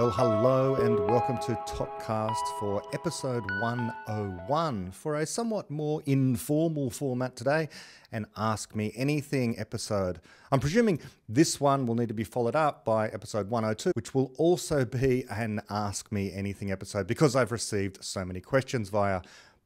Well, hello and welcome to Topcast for episode 101 for a somewhat more informal format today, an Ask Me Anything episode. I'm presuming this one will need to be followed up by episode 102, which will also be an Ask Me Anything episode because I've received so many questions via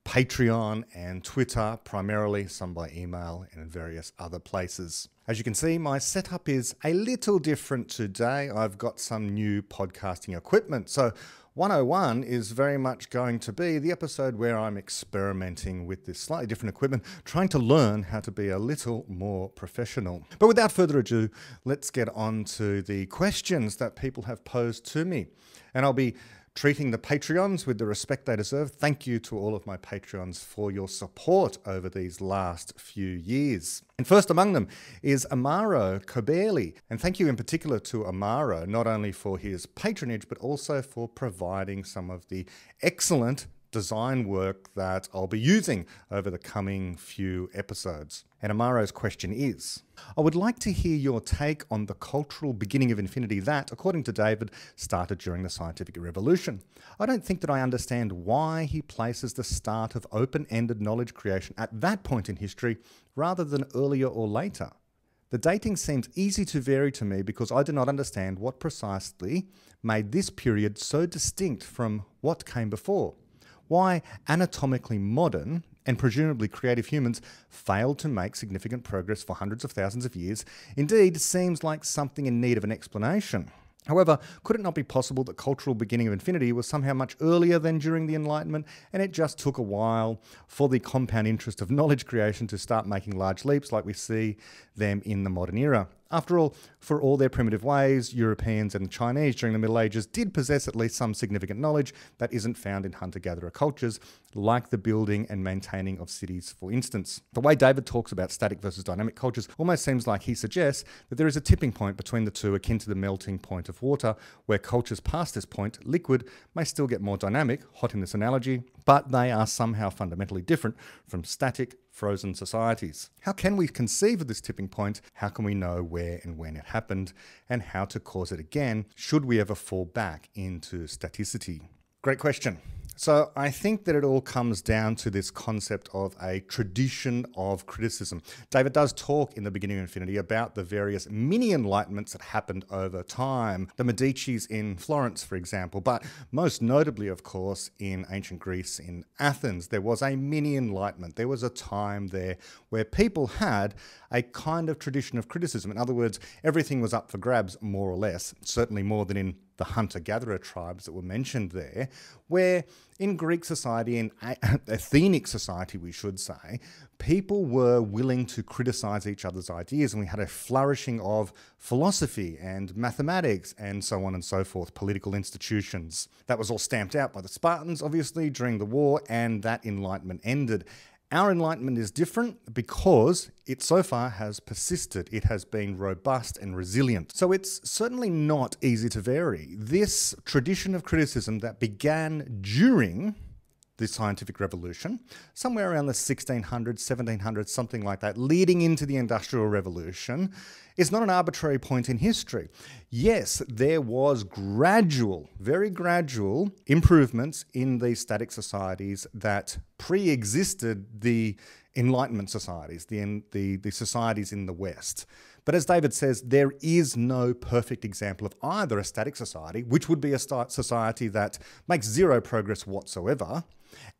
Patreon and Twitter, primarily, some by email and various other places. As you can see, my setup is a little different today. I've got some new podcasting equipment. So 101 is very much going to be the episode where I'm experimenting with this slightly different equipment, trying to learn how to be a little more professional. But without further ado, let's get on to the questions that people have posed to me. And I'll be treating the Patreons with the respect they deserve. Thank you to all of my Patreons for your support over these last few years. And first among them is Amaro Kobeli. And thank you in particular to Amaro, not only for his patronage, but also for providing some of the excellent design work that I'll be using over the coming few episodes. And Amaro's question is, I would like to hear your take on the cultural beginning of infinity that, according to David, started during the scientific revolution. I don't think that I understand why he places the start of open-ended knowledge creation at that point in history rather than earlier or later. The dating seems easy to vary to me because I do not understand what precisely made this period so distinct from what came before. Why anatomically modern and presumably creative humans failed to make significant progress for hundreds of thousands of years indeed seems like something in need of an explanation. However, could it not be possible that cultural beginning of infinity was somehow much earlier than during the Enlightenment, and it just took a while for the compound interest of knowledge creation to start making large leaps like we see them in the modern era? After all, for all their primitive ways, Europeans and Chinese during the Middle Ages did possess at least some significant knowledge that isn't found in hunter-gatherer cultures, like the building and maintaining of cities, for instance. The way David talks about static versus dynamic cultures almost seems like he suggests that there is a tipping point between the two akin to the melting point of water, where cultures past this point, liquid, may still get more dynamic, hot in this analogy, but they are somehow fundamentally different from static, frozen societies. How can we conceive of this tipping point? How can we know where and when it happened, and how to cause it again should we ever fall back into staticity? Great question. So I think that it all comes down to this concept of a tradition of criticism. David does talk in the beginning of Infinity about the various mini-enlightenments that happened over time. The Medicis in Florence, for example, but most notably, of course, in ancient Greece, in Athens, there was a mini-enlightenment. There was a time there where people had a kind of tradition of criticism. In other words, everything was up for grabs, more or less, certainly more than in the hunter-gatherer tribes that were mentioned there, where in Greek society, in Athenic society, we should say, people were willing to criticize each other's ideas, and we had a flourishing of philosophy and mathematics and so on and so forth, political institutions. That was all stamped out by the Spartans, obviously, during the war, and that Enlightenment ended. Our Enlightenment is different because it so far has persisted. It has been robust and resilient. So it's certainly not easy to vary. This tradition of criticism that began during the scientific revolution, somewhere around the 1600s, 1700s, something like that, leading into the Industrial Revolution, is not an arbitrary point in history. Yes, there was gradual, very gradual improvements in these static societies that pre-existed the Enlightenment societies, the societies in the West. But as David says, there is no perfect example of either a static society, which would be a society that makes zero progress whatsoever,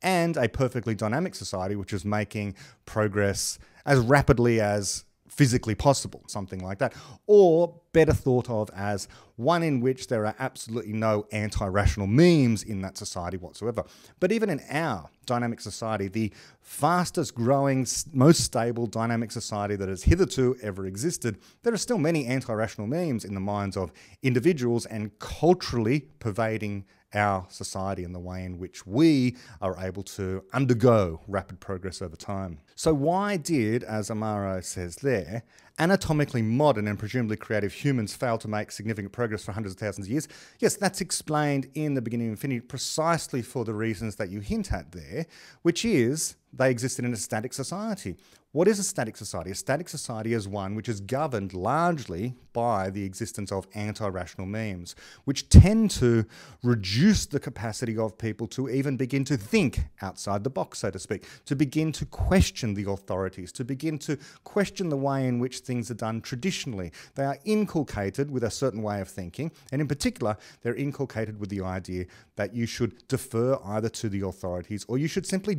and a perfectly dynamic society, which is making progress as rapidly as physically possible, something like that, or better thought of as one in which there are absolutely no anti-rational memes in that society whatsoever. But even in our dynamic society, the fastest growing, most stable dynamic society that has hitherto ever existed, there are still many anti-rational memes in the minds of individuals and culturally pervading our society and the way in which we are able to undergo rapid progress over time. So why did, as Amaro says there, anatomically modern and presumably creative humans fail to make significant progress for hundreds of thousands of years? Yes, that's explained in the beginning of Infinity precisely for the reasons that you hint at there, which is they existed in a static society. What is a static society? A static society is one which is governed largely by the existence of anti-rational memes, which tend to reduce the capacity of people to even begin to think outside the box, so to speak, to begin to question the authorities, to begin to question the way in which things are done traditionally. They are inculcated with a certain way of thinking, and in particular, they're inculcated with the idea that you should defer either to the authorities or you should simply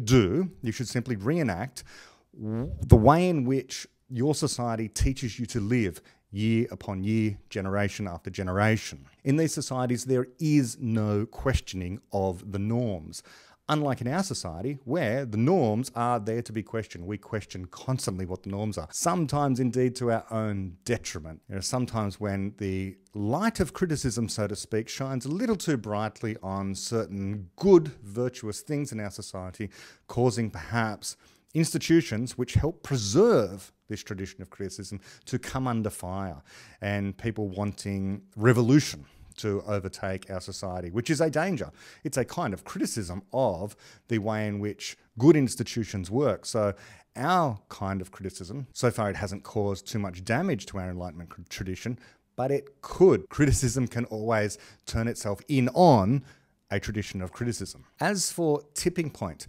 reenact the way in which your society teaches you to live year upon year, generation after generation. In these societies, there is no questioning of the norms. Unlike in our society, where the norms are there to be questioned. We question constantly what the norms are, sometimes indeed to our own detriment. There are sometimes when the light of criticism, so to speak, shines a little too brightly on certain good, virtuous things in our society, causing perhaps institutions which help preserve this tradition of criticism to come under fire, and people wanting revolution to overtake our society, which is a danger. It's a kind of criticism of the way in which good institutions work. So our kind of criticism, so far it hasn't caused too much damage to our Enlightenment tradition, but it could. Criticism can always turn itself in on a tradition of criticism. As for tipping point,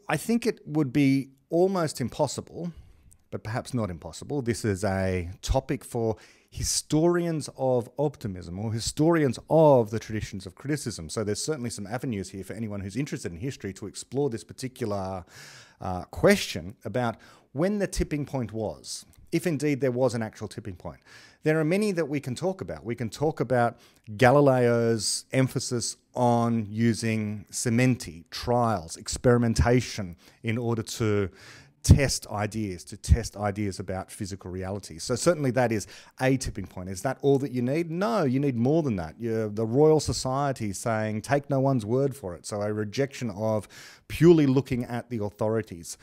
I think it would be almost impossible, but perhaps not impossible. This is a topic for historians of optimism or historians of the traditions of criticism. So there's certainly some avenues here for anyone who's interested in history to explore this particular question about when the tipping point was, if indeed there was an actual tipping point. There are many that we can talk about. We can talk about Galileo's emphasis on using sementi, trials, experimentation in order to test ideas about physical reality. So certainly that is a tipping point. Is that all that you need? No, you need more than that. The Royal Society saying, take no one's word for it. So a rejection of purely looking at the authorities.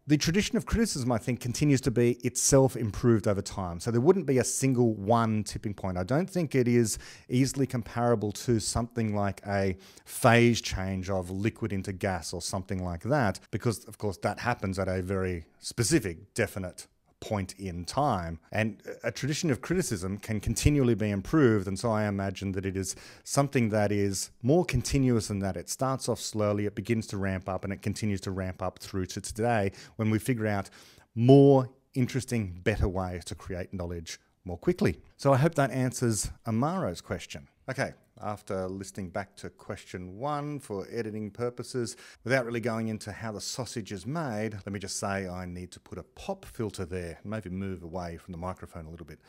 The tradition of criticism, I think, continues to be itself improved over time. So there wouldn't be a single one tipping point. I don't think it is easily comparable to something like a phase change of liquid into gas or something like that, because, of course, that happens at a very specific, definite point in time. And a tradition of criticism can continually be improved, and so I imagine that it is something that is more continuous than that. It starts off slowly, it begins to ramp up, and it continues to ramp up through to today when we figure out more interesting, better ways to create knowledge more quickly. So I hope that answers Amaro's question. Okay, after listening back to question 1 for editing purposes, without really going into how the sausage is made, let me just say I need to put a pop filter there, maybe move away from the microphone a little bit.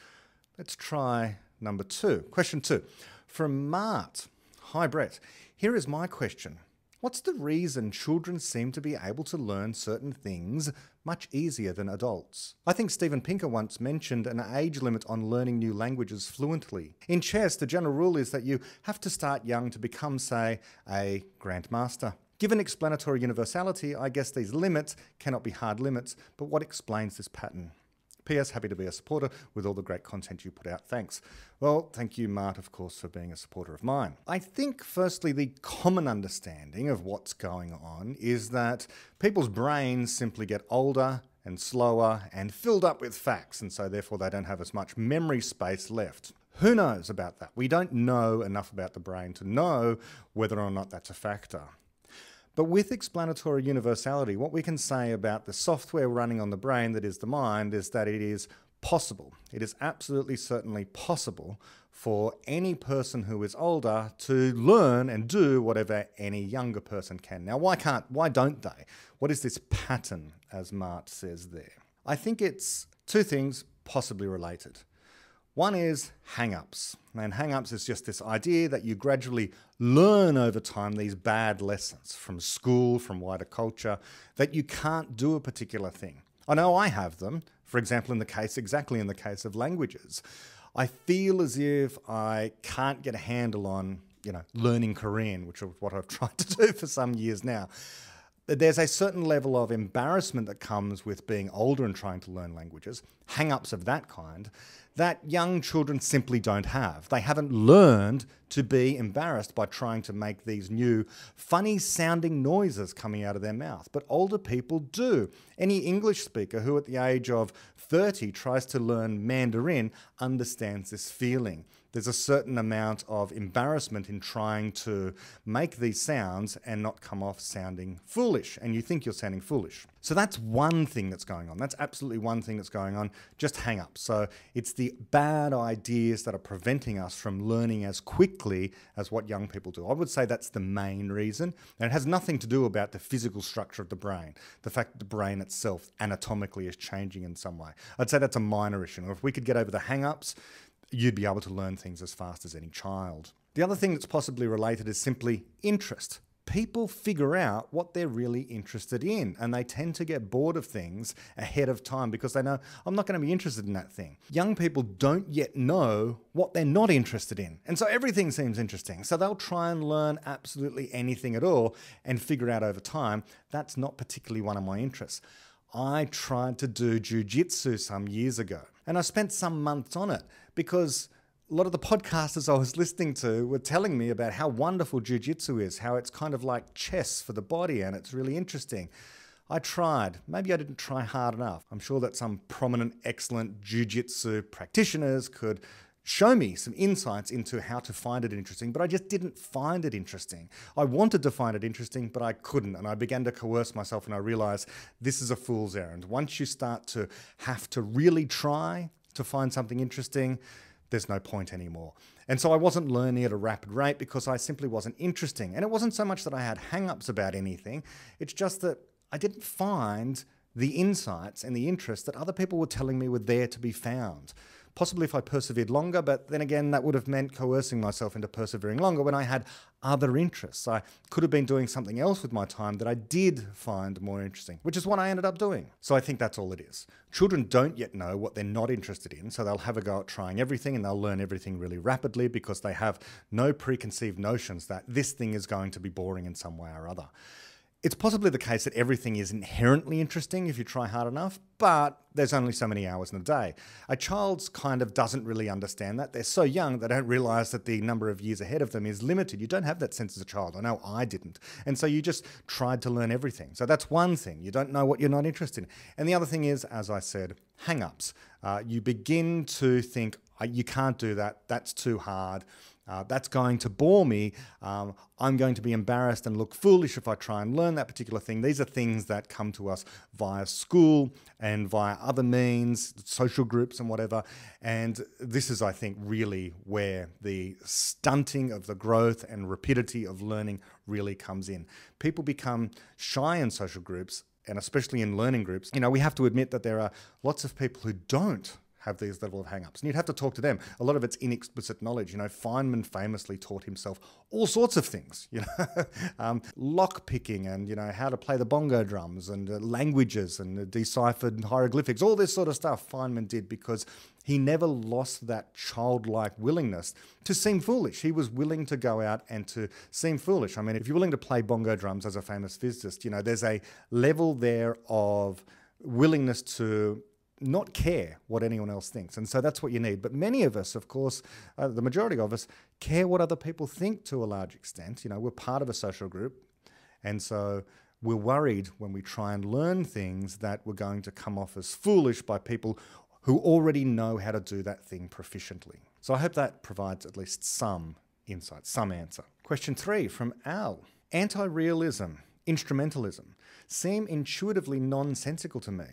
Let's try number 2. Question 2. From Mart. Hi Brett, here is my question. What's the reason children seem to be able to learn certain things much easier than adults? I think Steven Pinker once mentioned an age limit on learning new languages fluently. In chess, the general rule is that you have to start young to become, say, a grandmaster. Given explanatory universality, I guess these limits cannot be hard limits, but what explains this pattern? P.S. Happy to be a supporter with all the great content you put out. Thanks. Well, thank you, Mart, of course, for being a supporter of mine. I think, firstly, the common understanding of what's going on is that people's brains simply get older and slower and filled up with facts, and so therefore they don't have as much memory space left. Who knows about that? We don't know enough about the brain to know whether or not that's a factor. But with explanatory universality, what we can say about the software running on the brain that is the mind is that it is possible. It is absolutely certainly possible for any person who is older to learn and do whatever any younger person can. Now, why don't they? What is this pattern, as Mart says there? I think it's two things possibly related. One is hang-ups, and hang-ups is just this idea that you gradually learn over time these bad lessons from school, from wider culture, that you can't do a particular thing. I know I have them, for example, exactly in the case of languages. I feel as if I can't get a handle on, learning Korean, which is what I've tried to do for some years now. There's a certain level of embarrassment that comes with being older and trying to learn languages, hang-ups of that kind, that young children simply don't have. They haven't learned to be embarrassed by trying to make these new funny sounding noises coming out of their mouth. But older people do. Any English speaker who at the age of 30 tries to learn Mandarin understands this feeling. There's a certain amount of embarrassment in trying to make these sounds and not come off sounding foolish, and you think you're sounding foolish. So that's one thing that's going on. That's absolutely one thing that's going on, just hang up. So it's the bad ideas that are preventing us from learning as quickly as what young people do. I would say that's the main reason, and it has nothing to do about the physical structure of the brain, the fact that the brain itself anatomically is changing in some way. I'd say that's a minor issue. And if we could get over the hang-ups, you'd be able to learn things as fast as any child. The other thing that's possibly related is simply interest. People figure out what they're really interested in, and they tend to get bored of things ahead of time because they know, I'm not going to be interested in that thing. Young people don't yet know what they're not interested in, and so everything seems interesting. So they'll try and learn absolutely anything at all and figure out over time, that's not particularly one of my interests. I tried to do jiu-jitsu some years ago, and I spent some months on it because a lot of the podcasters I was listening to were telling me about how wonderful jiu-jitsu is, how it's kind of like chess for the body and it's really interesting. I tried. Maybe I didn't try hard enough. I'm sure that some prominent, excellent jiu-jitsu practitioners could show me some insights into how to find it interesting, but I just didn't find it interesting. I wanted to find it interesting, but I couldn't, and I began to coerce myself, and I realized this is a fool's errand. Once you start to have to really try to find something interesting, there's no point anymore. And so I wasn't learning at a rapid rate because I simply wasn't interesting. And it wasn't so much that I had hang-ups about anything, it's just that I didn't find the insights and the interest that other people were telling me were there to be found. Possibly if I persevered longer, but then again, that would have meant coercing myself into persevering longer when I had other interests. I could have been doing something else with my time that I did find more interesting, which is what I ended up doing. So I think that's all it is. Children don't yet know what they're not interested in, so they'll have a go at trying everything and they'll learn everything really rapidly because they have no preconceived notions that this thing is going to be boring in some way or other. It's possibly the case that everything is inherently interesting if you try hard enough, but there's only so many hours in a day. A child's kind of doesn't really understand that. They're so young, they don't realize that the number of years ahead of them is limited. You don't have that sense as a child. I know I didn't. And so you just tried to learn everything. So that's one thing. You don't know what you're not interested in. And the other thing is, as I said, hang-ups. You begin to think, you can't do that. That's too hard. That's going to bore me. I'm going to be embarrassed and look foolish if I try and learn that particular thing. These are things that come to us via school and via other means, social groups and whatever. And this is, I think, really where the stunting of the growth and rapidity of learning really comes in. People become shy in social groups, and especially in learning groups. You know, we have to admit that there are lots of people who don't have these level of hang-ups. And you'd have to talk to them. A lot of it's inexplicit knowledge. You know, Feynman famously taught himself all sorts of things, you know, lock picking and, you know, how to play the bongo drums and languages and deciphered hieroglyphics, all this sort of stuff Feynman did because he never lost that childlike willingness to seem foolish. He was willing to go out and to seem foolish. I mean, if you're willing to play bongo drums as a famous physicist, you know, there's a level there of willingness to not care what anyone else thinks. And so that's what you need. But many of us, of course, the majority of us, care what other people think to a large extent. You know, we're part of a social group. And so we're worried when we try and learn things that we're going to come off as foolish by people who already know how to do that thing proficiently. So I hope that provides at least some insight, some answer. Question 3 from Al. Anti-realism, instrumentalism seem intuitively nonsensical to me.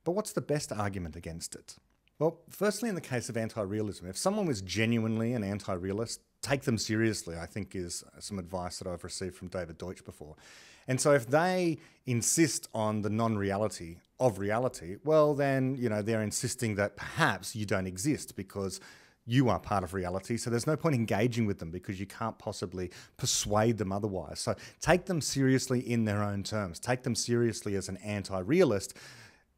But what's the best argument against it? Well, firstly, in the case of anti-realism, if someone was genuinely an anti-realist, take them seriously, I think is some advice that I've received from David Deutsch before. And so if they insist on the non-reality of reality, well then, you know, they're insisting that perhaps you don't exist because you are part of reality, so there's no point engaging with them because you can't possibly persuade them otherwise. So take them seriously in their own terms. Take them seriously as an anti-realist.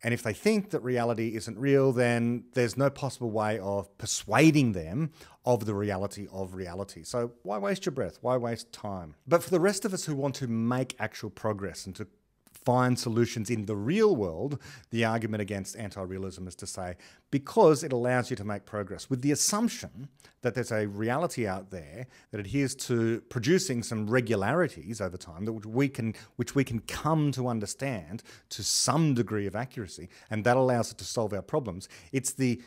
And if they think that reality isn't real, then there's no possible way of persuading them of the reality of reality. So why waste your breath? Why waste time? But for the rest of us who want to make actual progress and to find solutions in the real world, the argument against anti-realism is to say, because it allows you to make progress with the assumption that there's a reality out there that adheres to producing some regularities over time that which we can come to understand to some degree of accuracy, and that allows us to solve our problems. It's the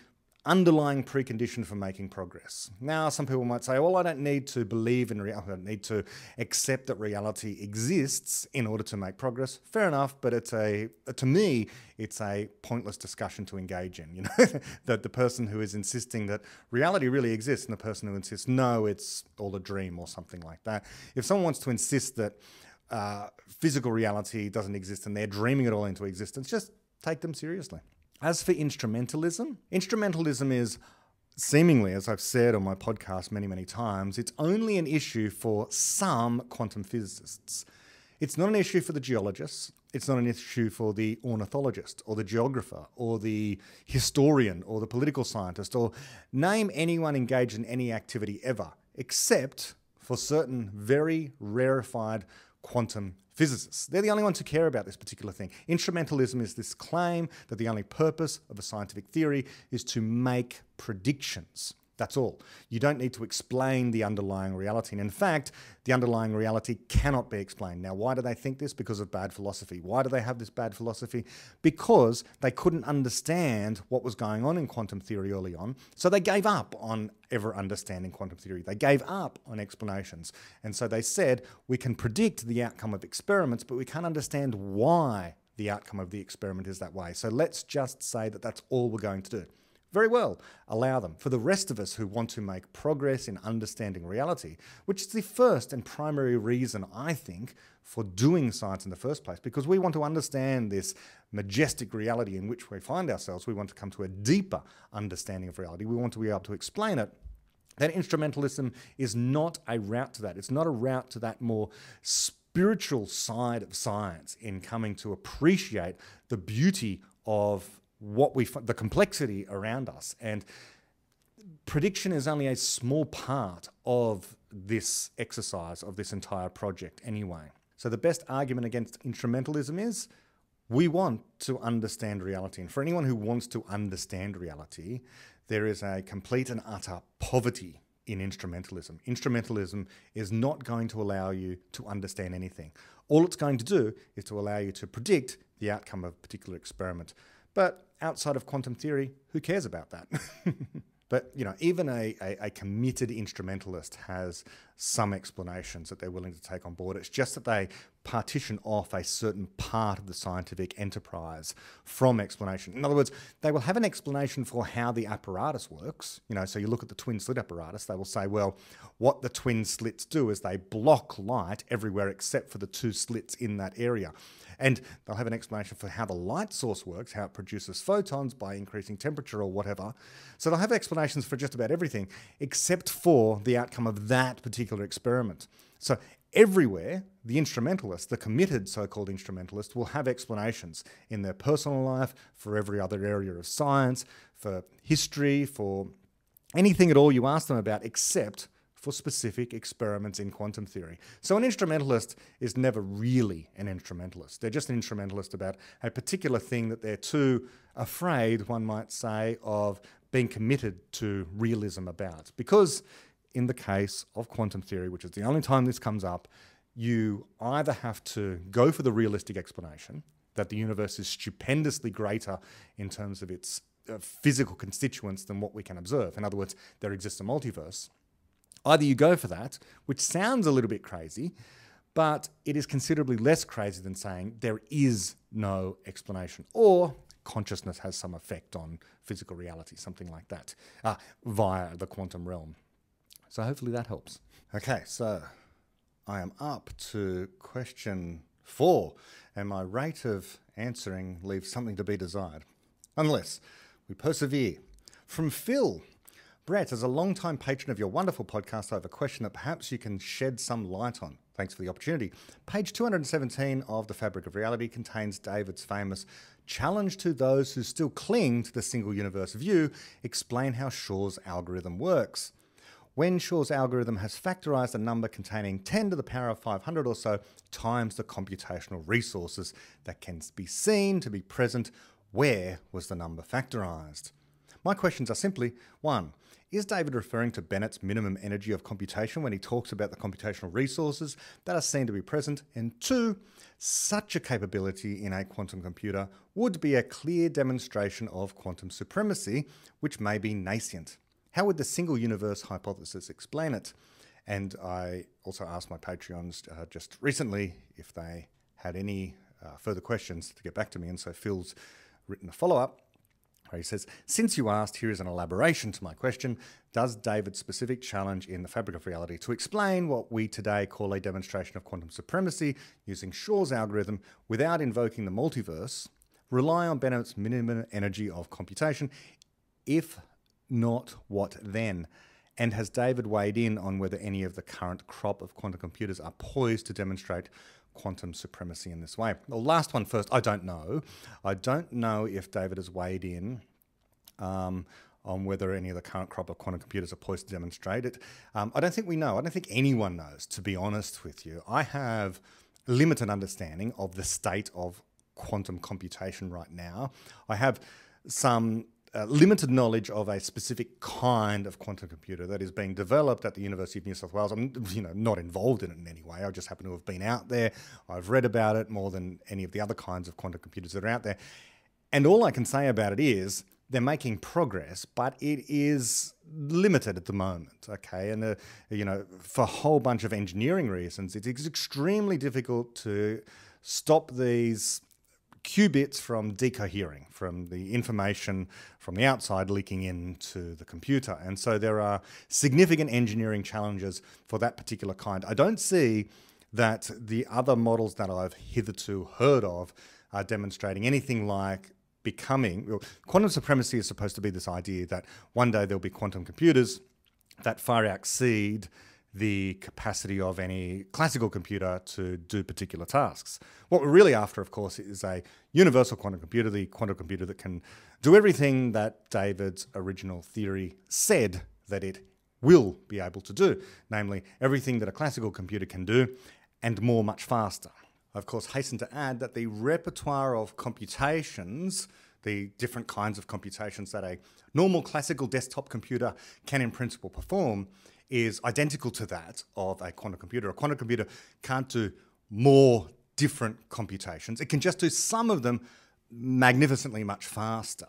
underlying precondition for making progress. Now, some people might say, well, I don't need to believe in reality, I don't need to accept that reality exists in order to make progress. Fair enough, but to me, it's a pointless discussion to engage in. You know, that the person who is insisting that reality really exists and the person who insists, no, it's all a dream or something like that. If someone wants to insist that physical reality doesn't exist and they're dreaming it all into existence, just take them seriously. As for instrumentalism is seemingly, as I've said on my podcast many, many times, it's only an issue for some quantum physicists. It's not an issue for the geologists. It's not an issue for the ornithologist or the geographer or the historian or the political scientist, or name anyone engaged in any activity ever, except for certain very rarefied quantum physicists. They're the only ones who care about this particular thing. Instrumentalism is this claim that the only purpose of a scientific theory is to make predictions. That's all. You don't need to explain the underlying reality. And in fact, the underlying reality cannot be explained. Now, why do they think this? Because of bad philosophy. Why do they have this bad philosophy? Because they couldn't understand what was going on in quantum theory early on. So they gave up on ever understanding quantum theory. They gave up on explanations. And so they said, we can predict the outcome of experiments, but we can't understand why the outcome of the experiment is that way. So let's just say that that's all we're going to do. Very well, allow them. For the rest of us who want to make progress in understanding reality, which is the first and primary reason, I think, for doing science in the first place, because we want to understand this majestic reality in which we find ourselves. We want to come to a deeper understanding of reality. We want to be able to explain it. That instrumentalism is not a route to that. It's not a route to that more spiritual side of science in coming to appreciate the beauty of the complexity around us. And prediction is only a small part of this exercise, of this entire project anyway. So the best argument against instrumentalism is we want to understand reality. And for anyone who wants to understand reality, there is a complete and utter poverty in instrumentalism. Instrumentalism is not going to allow you to understand anything. All it's going to do is to allow you to predict the outcome of a particular experiment. But outside of quantum theory, who cares about that? But, you know, even a committed instrumentalist has some explanations that they're willing to take on board. It's just that they partition off a certain part of the scientific enterprise from explanation. In other words, they will have an explanation for how the apparatus works. You know, so you look at the twin slit apparatus, they will say, well, what the twin slits do is they block light everywhere except for the two slits in that area. And they'll have an explanation for how the light source works, how it produces photons by increasing temperature or whatever. So they'll have explanations for just about everything except for the outcome of that particular experiment. So everywhere, the instrumentalist, the committed so-called instrumentalist, will have explanations in their personal life, for every other area of science, for history, for anything at all you ask them about, except for specific experiments in quantum theory. So an instrumentalist is never really an instrumentalist. They're just an instrumentalist about a particular thing that they're too afraid, one might say, of being committed to realism about. Because in the case of quantum theory, which is the only time this comes up, you either have to go for the realistic explanation, that the universe is stupendously greater in terms of its physical constituents than what we can observe. In other words, there exists a multiverse. Either you go for that, which sounds a little bit crazy, but it is considerably less crazy than saying there is no explanation, or consciousness has some effect on physical reality, something like that, via the quantum realm. So hopefully that helps. Okay, so I am up to question 4, and my rate of answering leaves something to be desired. Unless we persevere. From Phil. Brett, as a long-time patron of your wonderful podcast, I have a question that perhaps you can shed some light on. Thanks for the opportunity. Page 217 of The Fabric of Reality contains David's famous challenge to those who still cling to the single universe view, explain how Shor's algorithm works. when Shor's algorithm has factorized a number containing 10 to the power of 500 or so times the computational resources that can be seen to be present, where was the number factorized? My questions are simply, 1. Is David referring to Bennett's minimum energy of computation when he talks about the computational resources that are seen to be present? And 2, such a capability in a quantum computer would be a clear demonstration of quantum supremacy, which may be nascent. How would the single universe hypothesis explain it? And I also asked my Patreons just recently if they had any further questions to get back to me, and so Phil's written a follow-up. He says, since you asked, here is an elaboration to my question. Does David's specific challenge in The Fabric of Reality to explain what we today call a demonstration of quantum supremacy using Shor's algorithm without invoking the multiverse rely on Bennett's minimum energy of computation? If not, what then? And has David weighed in on whether any of the current crop of quantum computers are poised to demonstrate quantum supremacy in this way? The last one first, I don't know. I don't know if David has weighed in on whether any of the current crop of quantum computers are poised to demonstrate it. I don't think we know. I don't think anyone knows, to be honest with you. I have limited understanding of the state of quantum computation right now. I have some limited knowledge of a specific kind of quantum computer that is being developed at the University of New South Wales. I'm not involved in it in any way. I just happen to have been out there. I've read about it more than any of the other kinds of quantum computers that are out there. And all I can say about it is they're making progress, but it is limited at the moment, okay? And, for a whole bunch of engineering reasons, it's extremely difficult to stop these qubits from decohering, from the information from the outside leaking into the computer. And so there are significant engineering challenges for that particular kind. I don't see that the other models that I've hitherto heard of are demonstrating anything like quantum supremacy is supposed to be this idea that one day there'll be quantum computers that far exceed the capacity of any classical computer to do particular tasks. What we're really after, of course, is a universal quantum computer, the quantum computer that can do everything that David's original theory said that it will be able to do, namely everything that a classical computer can do and more, much faster. I, of course, hasten to add that the repertoire of computations, the different kinds of computations that a normal classical desktop computer can in principle perform, is identical to that of a quantum computer. A quantum computer can't do more different computations. It can just do some of them magnificently much faster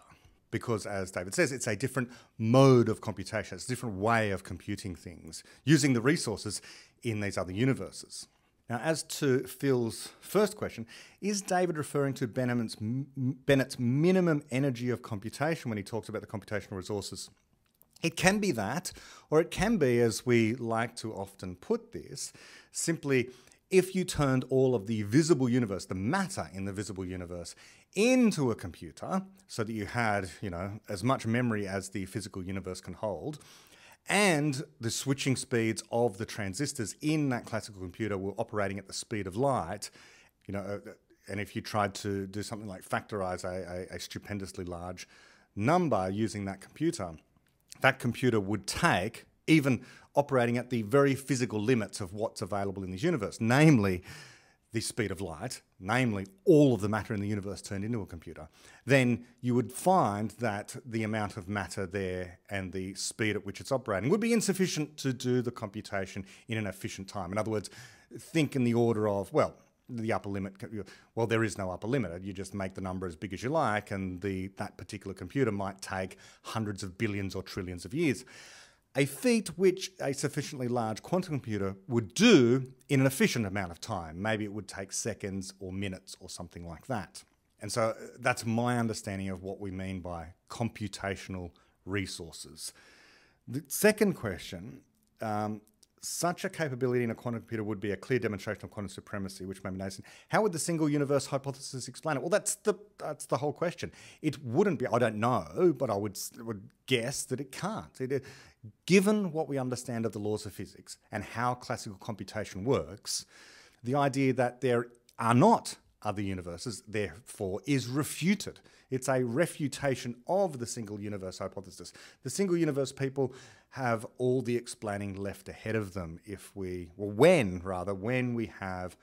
because, as David says, it's a different mode of computation. It's a different way of computing things, using the resources in these other universes. Now, as to Phil's first question, is David referring to Bennett's minimum energy of computation when he talks about the computational resources? It can be that, or it can be, as we like to often put this, simply if you turned all of the visible universe, the matter in the visible universe, into a computer so that you had, as much memory as the physical universe can hold, and the switching speeds of the transistors in that classical computer were operating at the speed of light, and if you tried to do something like factorize a stupendously large number using that computer would take, even operating at the very physical limits of what's available in this universe, namely the speed of light, namely all of the matter in the universe turned into a computer, then you would find that the amount of matter there and the speed at which it's operating would be insufficient to do the computation in an efficient time. In other words, think in the order of, the upper limit, there is no upper limit. You just make the number as big as you like, and that particular computer might take hundreds of billions or trillions of years. A feat which a sufficiently large quantum computer would do in an efficient amount of time. Maybe it would take seconds or minutes or something like that. And so that's my understanding of what we mean by computational resources. The second question, such a capability in a quantum computer would be a clear demonstration of quantum supremacy, which may be nascent. How would the single universe hypothesis explain it? Well, that's the whole question. It wouldn't be, I don't know, but I would guess that it can't. Given what we understand of the laws of physics and how classical computation works, the idea that there are not other universes, therefore is refuted. It's a refutation of the single universe hypothesis. The single universe people have all the explaining left ahead of them when we have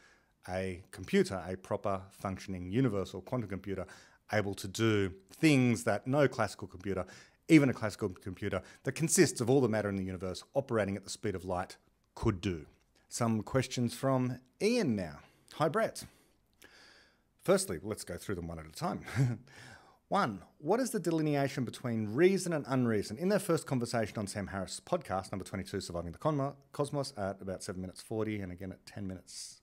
a computer, a proper functioning universal quantum computer, able to do things that no classical computer, even a classical computer that consists of all the matter in the universe operating at the speed of light, could do. Some questions from Ian now. Hi, Brett. Firstly, let's go through them one at a time. 1. What is the delineation between reason and unreason? In their first conversation on Sam Harris' podcast, number 22, Surviving the Cosmos, at about 7 minutes 40, and again at 10 minutes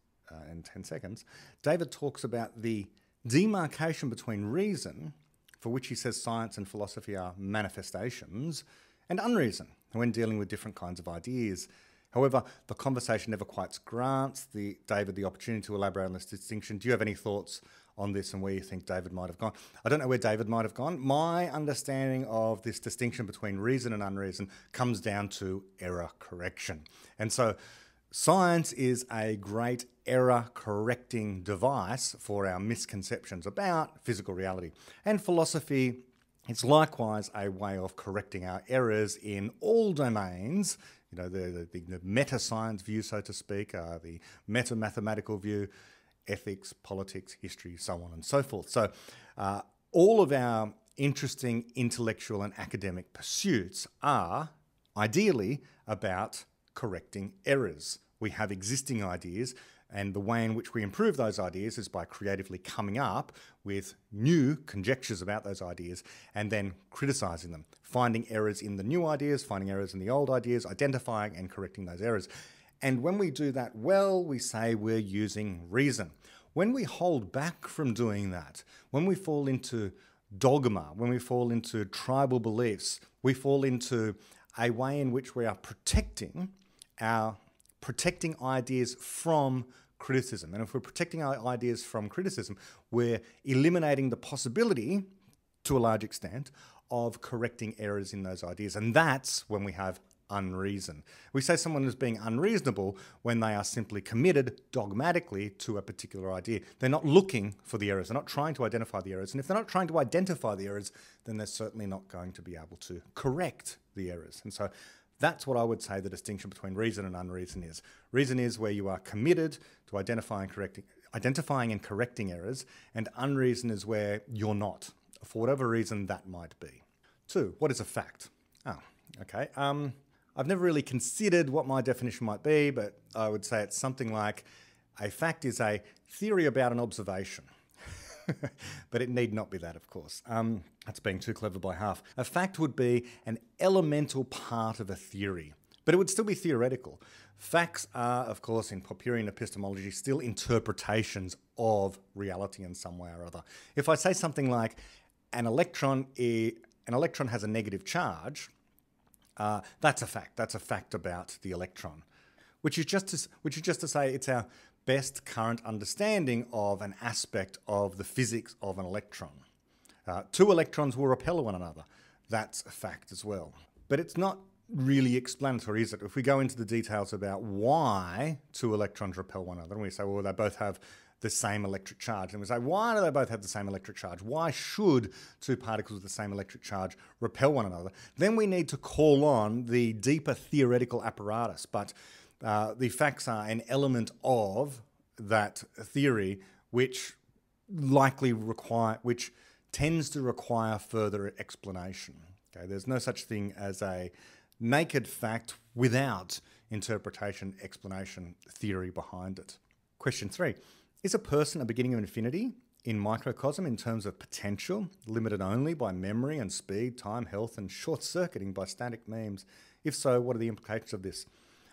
and 10 seconds, David talks about the demarcation between reason, for which he says science and philosophy are manifestations, and unreason, when dealing with different kinds of ideas. However, the conversation never quite grants David the opportunity to elaborate on this distinction. Do you have any thoughts on this and where you think David might have gone? I don't know where David might have gone. My understanding of this distinction between reason and unreason comes down to error correction. And so science is a great error correcting device for our misconceptions about physical reality. And philosophy is likewise a way of correcting our errors in all domains. You know, the meta-science view, so to speak, the meta-mathematical view, ethics, politics, history, so on and so forth. So all of our interesting intellectual and academic pursuits are ideally about correcting errors. We have existing ideas, and the way in which we improve those ideas is by creatively coming up with new conjectures about those ideas and then criticising them, finding errors in the new ideas, finding errors in the old ideas, identifying and correcting those errors. And when we do that well, we say we're using reason. When we hold back from doing that, when we fall into dogma, when we fall into tribal beliefs, we fall into a way in which we are protecting ideas from criticism. And if we're protecting our ideas from criticism, we're eliminating the possibility, to a large extent, of correcting errors in those ideas. And that's when we have unreason. We say someone is being unreasonable when they are simply committed dogmatically to a particular idea. They're not looking for the errors. They're not trying to identify the errors. And if they're not trying to identify the errors, then they're certainly not going to be able to correct the errors. And so that's what I would say the distinction between reason and unreason is. Reason is where you are committed to identifying and correcting errors, and unreason is where you're not, for whatever reason that might be. 2, what is a fact? Oh, okay. I've never really considered what my definition might be, but I would say it's something like a fact is a theory about an observation. But it need not be that, of course. That's being too clever by half. A fact would be an elemental part of a theory, but it would still be theoretical. Facts are, of course, in Popperian epistemology, still interpretations of reality in some way or other. If I say something like an electron has a negative charge, that's a fact. That's a fact about the electron, which is just to say it's our best current understanding of an aspect of the physics of an electron. 2 electrons will repel one another. That's a fact as well. But it's not really explanatory, is it? If we go into the details about why 2 electrons repel one another, and we say, well, they both have the same electric charge. And we say, why do they both have the same electric charge? Why should 2 particles with the same electric charge repel one another? Then we need to call on the deeper theoretical apparatus. But the facts are an element of that theory which tends to require further explanation. Okay, there's no such thing as a naked fact without interpretation, explanation, theory behind it. Question 3. Is a person a beginning of infinity in microcosm in terms of potential, limited only by memory and speed, time, health, and short-circuiting by static memes? If so, what are the implications of this?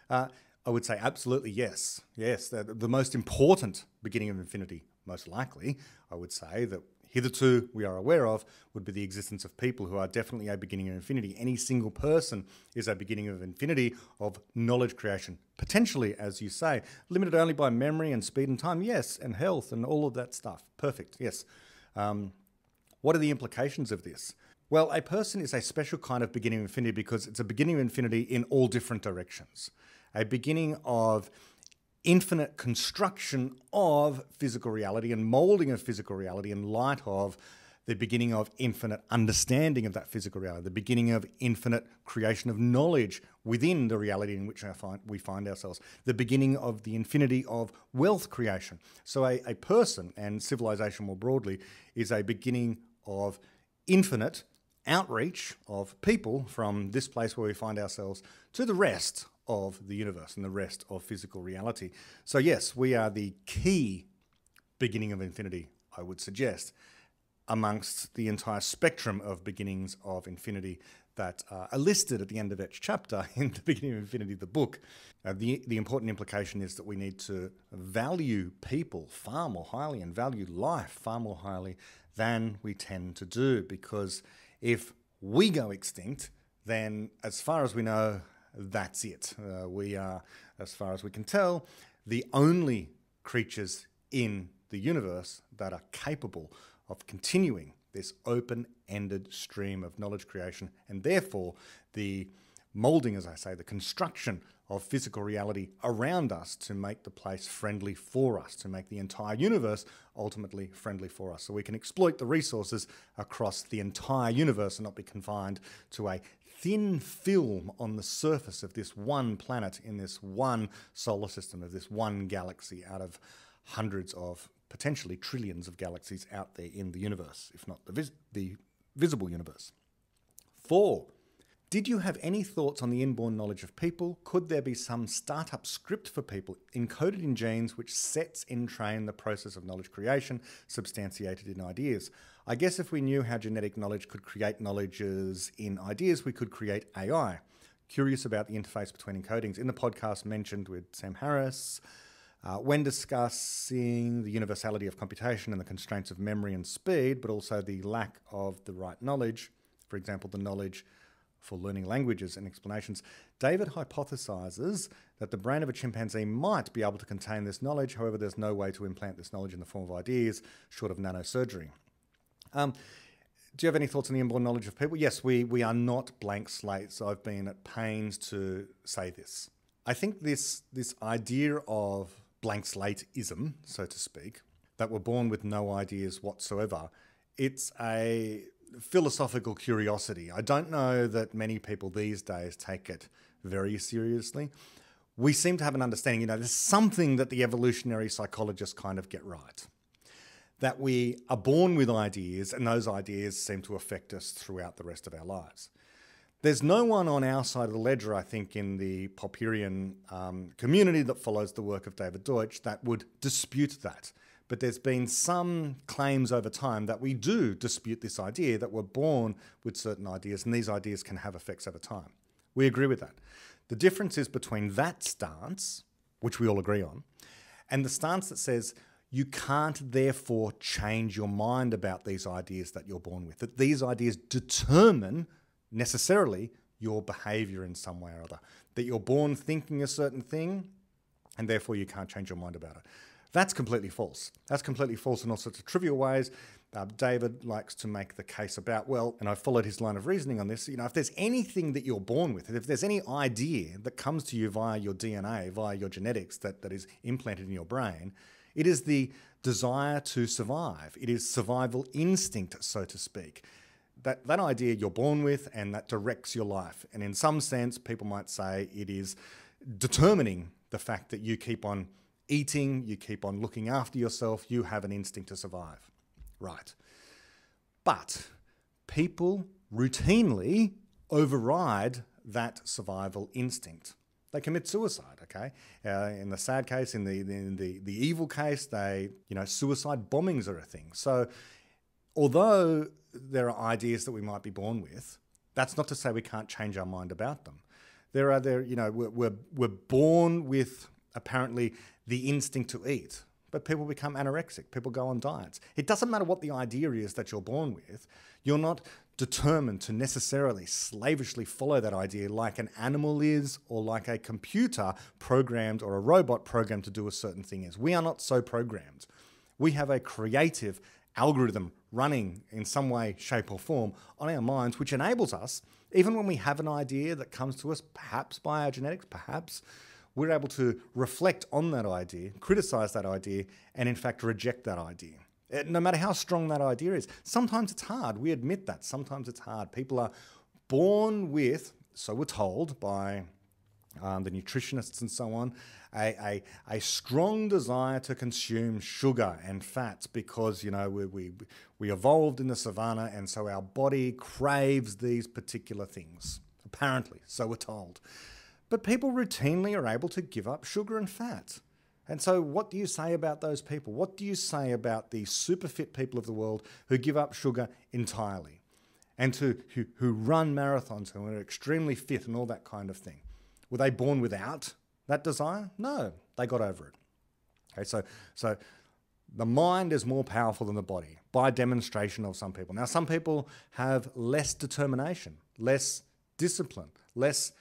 I would say absolutely yes. Yes, the most important beginning of infinity, most likely, I would say, that hitherto we are aware of, would be the existence of people who are definitely a beginning of infinity. Any single person is a beginning of infinity of knowledge creation. Potentially, as you say, limited only by memory and speed and time, yes, and health and all of that stuff. Perfect, yes. What are the implications of this? Well, a person is a special kind of beginning of infinity because it's a beginning of infinity in all different directions. A beginning of infinite construction of physical reality and molding of physical reality in light of the beginning of infinite understanding of that physical reality, the beginning of infinite creation of knowledge within the reality in which we find ourselves, the beginning of the infinity of wealth creation. So a person, and civilization more broadly, is a beginning of infinite outreach of people from this place where we find ourselves to the rest of the universe and the rest of physical reality. So yes, we are the key beginning of infinity, I would suggest, amongst the entire spectrum of beginnings of infinity that are listed at the end of each chapter in the beginning of infinity, the book. The important implication is that we need to value people far more highly and value life far more highly than we tend to do, because if we go extinct, then as far as we know, that's it. We are, as far as we can tell, the only creatures in the universe that are capable of continuing this open-ended stream of knowledge creation, and therefore the molding, as I say, the construction of physical reality around us to make the place friendly for us, to make the entire universe ultimately friendly for us, so we can exploit the resources across the entire universe and not be confined to a thin film on the surface of this one planet in this one solar system, of this one galaxy out of hundreds of, potentially trillions of galaxies out there in the universe, if not the visible universe. 4. Did you have any thoughts on the inborn knowledge of people? Could there be some startup script for people encoded in genes which sets in train the process of knowledge creation, substantiated in ideas? I guess if we knew how genetic knowledge could create knowledges in ideas, we could create AI. Curious about the interface between encodings. In the podcast mentioned with Sam Harris, when discussing the universality of computation and the constraints of memory and speed, but also the lack of the right knowledge, for example, the knowledge for learning languages and explanations, David hypothesizes that the brain of a chimpanzee might be able to contain this knowledge. However, there's no way to implant this knowledge in the form of ideas short of nanosurgery. Do you have any thoughts on the inborn knowledge of people? Yes, we are not blank slates. I've been at pains to say this. I think this idea of blank slate-ism, so to speak, that we're born with no ideas whatsoever, it's a philosophical curiosity. I don't know that many people these days take it very seriously. We seem to have an understanding, there's something that the evolutionary psychologists kind of get right, that we are born with ideas and those ideas seem to affect us throughout the rest of our lives. There's no one on our side of the ledger, I think, in the Popperian community that follows the work of David Deutsch that would dispute that. But there's been some claims over time that we do dispute this idea, that we're born with certain ideas and these ideas can have effects over time. We agree with that. The difference is between that stance, which we all agree on, and the stance that says you can't therefore change your mind about these ideas that you're born with, that these ideas determine necessarily your behavior in some way or other, that you're born thinking a certain thing and therefore you can't change your mind about it. That's completely false. That's completely false in all sorts of trivial ways. David likes to make the case about, well, and I've followed his line of reasoning on this, if there's anything that you're born with, if there's any idea that comes to you via your DNA, via your genetics that is implanted in your brain, it is the desire to survive. It is survival instinct, so to speak. That idea you're born with and that directs your life. And in some sense, people might say it is determining the fact that you keep on eating, you keep on looking after yourself, you have an instinct to survive. Right. But people routinely override that survival instinct. They commit suicide, okay? In the sad case, in the evil case, suicide bombings are a thing. So although there are ideas that we might be born with, that's not to say we can't change our mind about them. We're born with apparently the instinct to eat, but people become anorexic, people go on diets. It doesn't matter what the idea is that you're born with, you're not determined to necessarily slavishly follow that idea like an animal is or like a computer programmed or a robot programmed to do a certain thing is. We are not so programmed. We have a creative algorithm running in some way, shape or form on our minds, which enables us, even when we have an idea that comes to us perhaps by our genetics, perhaps we're able to reflect on that idea, criticize that idea, and in fact reject that idea. No matter how strong that idea is. Sometimes it's hard. We admit that. Sometimes it's hard. People are born with, so we're told by the nutritionists and so on, a strong desire to consume sugar and fats because, you know, we evolved in the savannah, and so our body craves these particular things, apparently, so we're told. But people routinely are able to give up sugar and fat. And so what do you say about those people? What do you say about the super fit people of the world who give up sugar entirely and who run marathons, who are extremely fit and all that kind of thing? Were they born without that desire? No, they got over it. Okay, so the mind is more powerful than the body by demonstration of some people. Now, some people have less determination, less discipline, less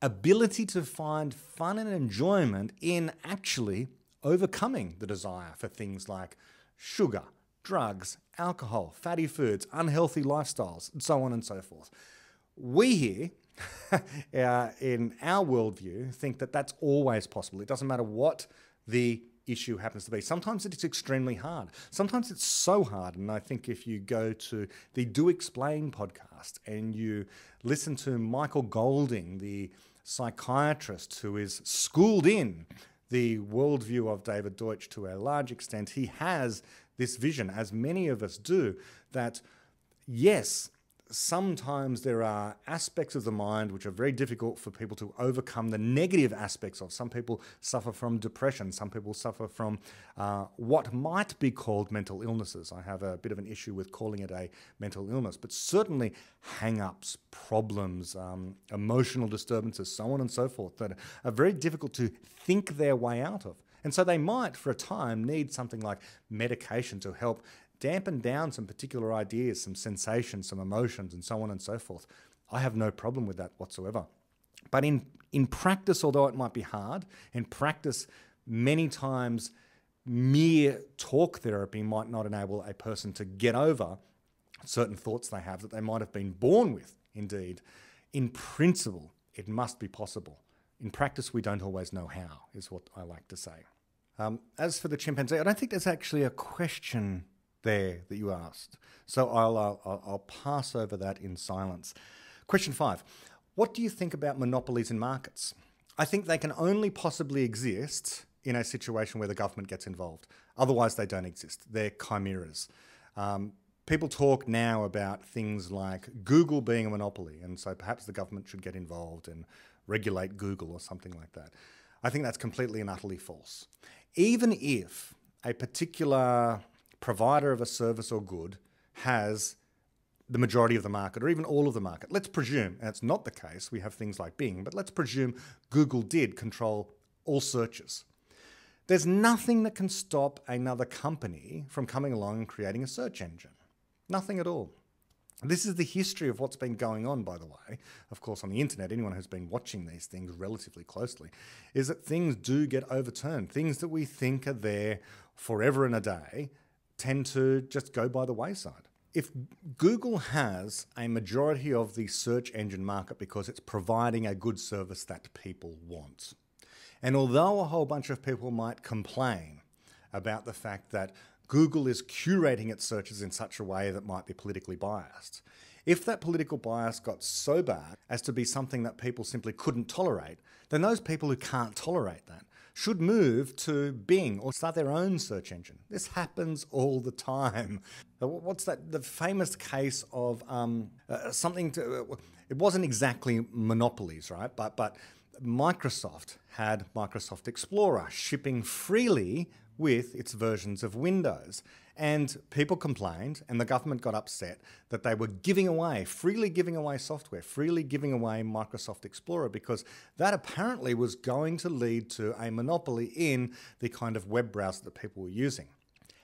ability to find fun and enjoyment in actually overcoming the desire for things like sugar, drugs, alcohol, fatty foods, unhealthy lifestyles, and so on and so forth. We here, in our worldview, think that that's always possible. It doesn't matter what the issue happens to be. Sometimes it's extremely hard. Sometimes it's so hard, and I think if you go to the Do Explain podcast and you listen to Michael Golding, the psychiatrist who is schooled in the worldview of David Deutsch to a large extent, he has this vision, as many of us do, that yes, sometimes there are aspects of the mind which are very difficult for people to overcome the negative aspects of. Some people suffer from depression. Some people suffer from what might be called mental illnesses. I have a bit of an issue with calling it a mental illness, but certainly hang-ups, problems, emotional disturbances, so on and so forth, that are very difficult to think their way out of. And so they might, for a time, need something like medication to help dampen down some particular ideas, some sensations, some emotions, and so on and so forth. I have no problem with that whatsoever. But in practice, although it might be hard, in practice, many times mere talk therapy might not enable a person to get over certain thoughts they have that they might have been born with. Indeed, in principle, it must be possible. In practice, we don't always know how, is what I like to say. As for the chimpanzee, I don't think there's actually a question there that you asked. So I'll pass over that in silence. Question 5. What do you think about monopolies in markets? I think they can only possibly exist in a situation where the government gets involved. Otherwise, they don't exist. They're chimeras. People talk now about things like Google being a monopoly, and so perhaps the government should get involved and regulate Google or something like that. I think that's completely and utterly false. Even if a particular provider of a service or good has the majority of the market or even all of the market. Let's presume, and it's not the case, we have things like Bing, but let's presume Google did control all searches. There's nothing that can stop another company from coming along and creating a search engine. Nothing at all. This is the history of what's been going on, by the way. Of course, on the internet, anyone who's been watching these things relatively closely, is that things do get overturned. Things that we think are there forever and a day tend to just go by the wayside. If Google has a majority of the search engine market because it's providing a good service that people want, and although a whole bunch of people might complain about the fact that Google is curating its searches in such a way that might be politically biased, if that political bias got so bad as to be something that people simply couldn't tolerate, then those people who can't tolerate that should move to Bing or start their own search engine. This happens all the time. What's that? The famous case of it wasn't exactly monopolies, right? But Microsoft had Microsoft Explorer shipping freely with its versions of Windows. And people complained, and the government got upset that they were freely giving away software, freely giving away Microsoft Explorer, because that apparently was going to lead to a monopoly in the kind of web browser that people were using.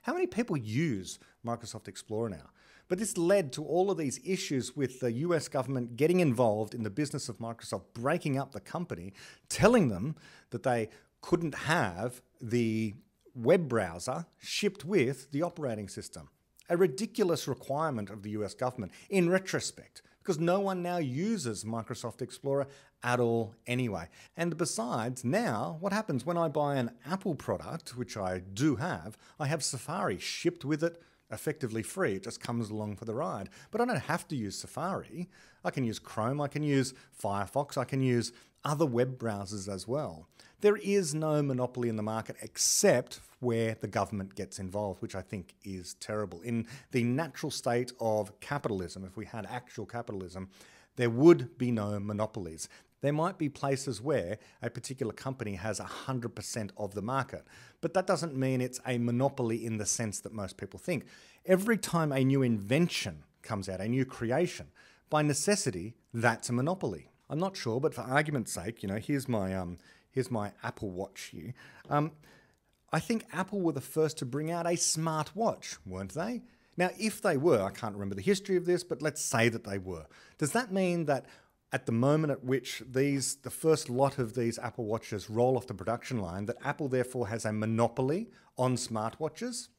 How many people use Microsoft Explorer now? But this led to all of these issues with the US government getting involved in the business of Microsoft, breaking up the company, telling them that they couldn't have the web browser shipped with the operating system. a ridiculous requirement of the US government in retrospect, because no one now uses Microsoft Explorer at all anyway. And besides, now what happens when I buy an Apple product, which I do have, I have Safari shipped with it, effectively free. It just comes along for the ride. But I don't have to use Safari. I can use Chrome, I can use Firefox, I can use other web browsers as well. There is no monopoly in the market except where the government gets involved, which I think is terrible. In the natural state of capitalism, if we had actual capitalism, there would be no monopolies. There might be places where a particular company has 100% of the market, but that doesn't mean it's a monopoly in the sense that most people think. Every time a new invention comes out, a new creation, by necessity, that's a monopoly. I'm not sure, but for argument's sake, here's my Apple Watch here. I think Apple were the first to bring out a smartwatch, weren't they? Now, if they were, I can't remember the history of this, but let's say that they were. Does that mean that at the moment at which the first lot of these Apple Watches roll off the production line, that Apple therefore has a monopoly on smartwatches?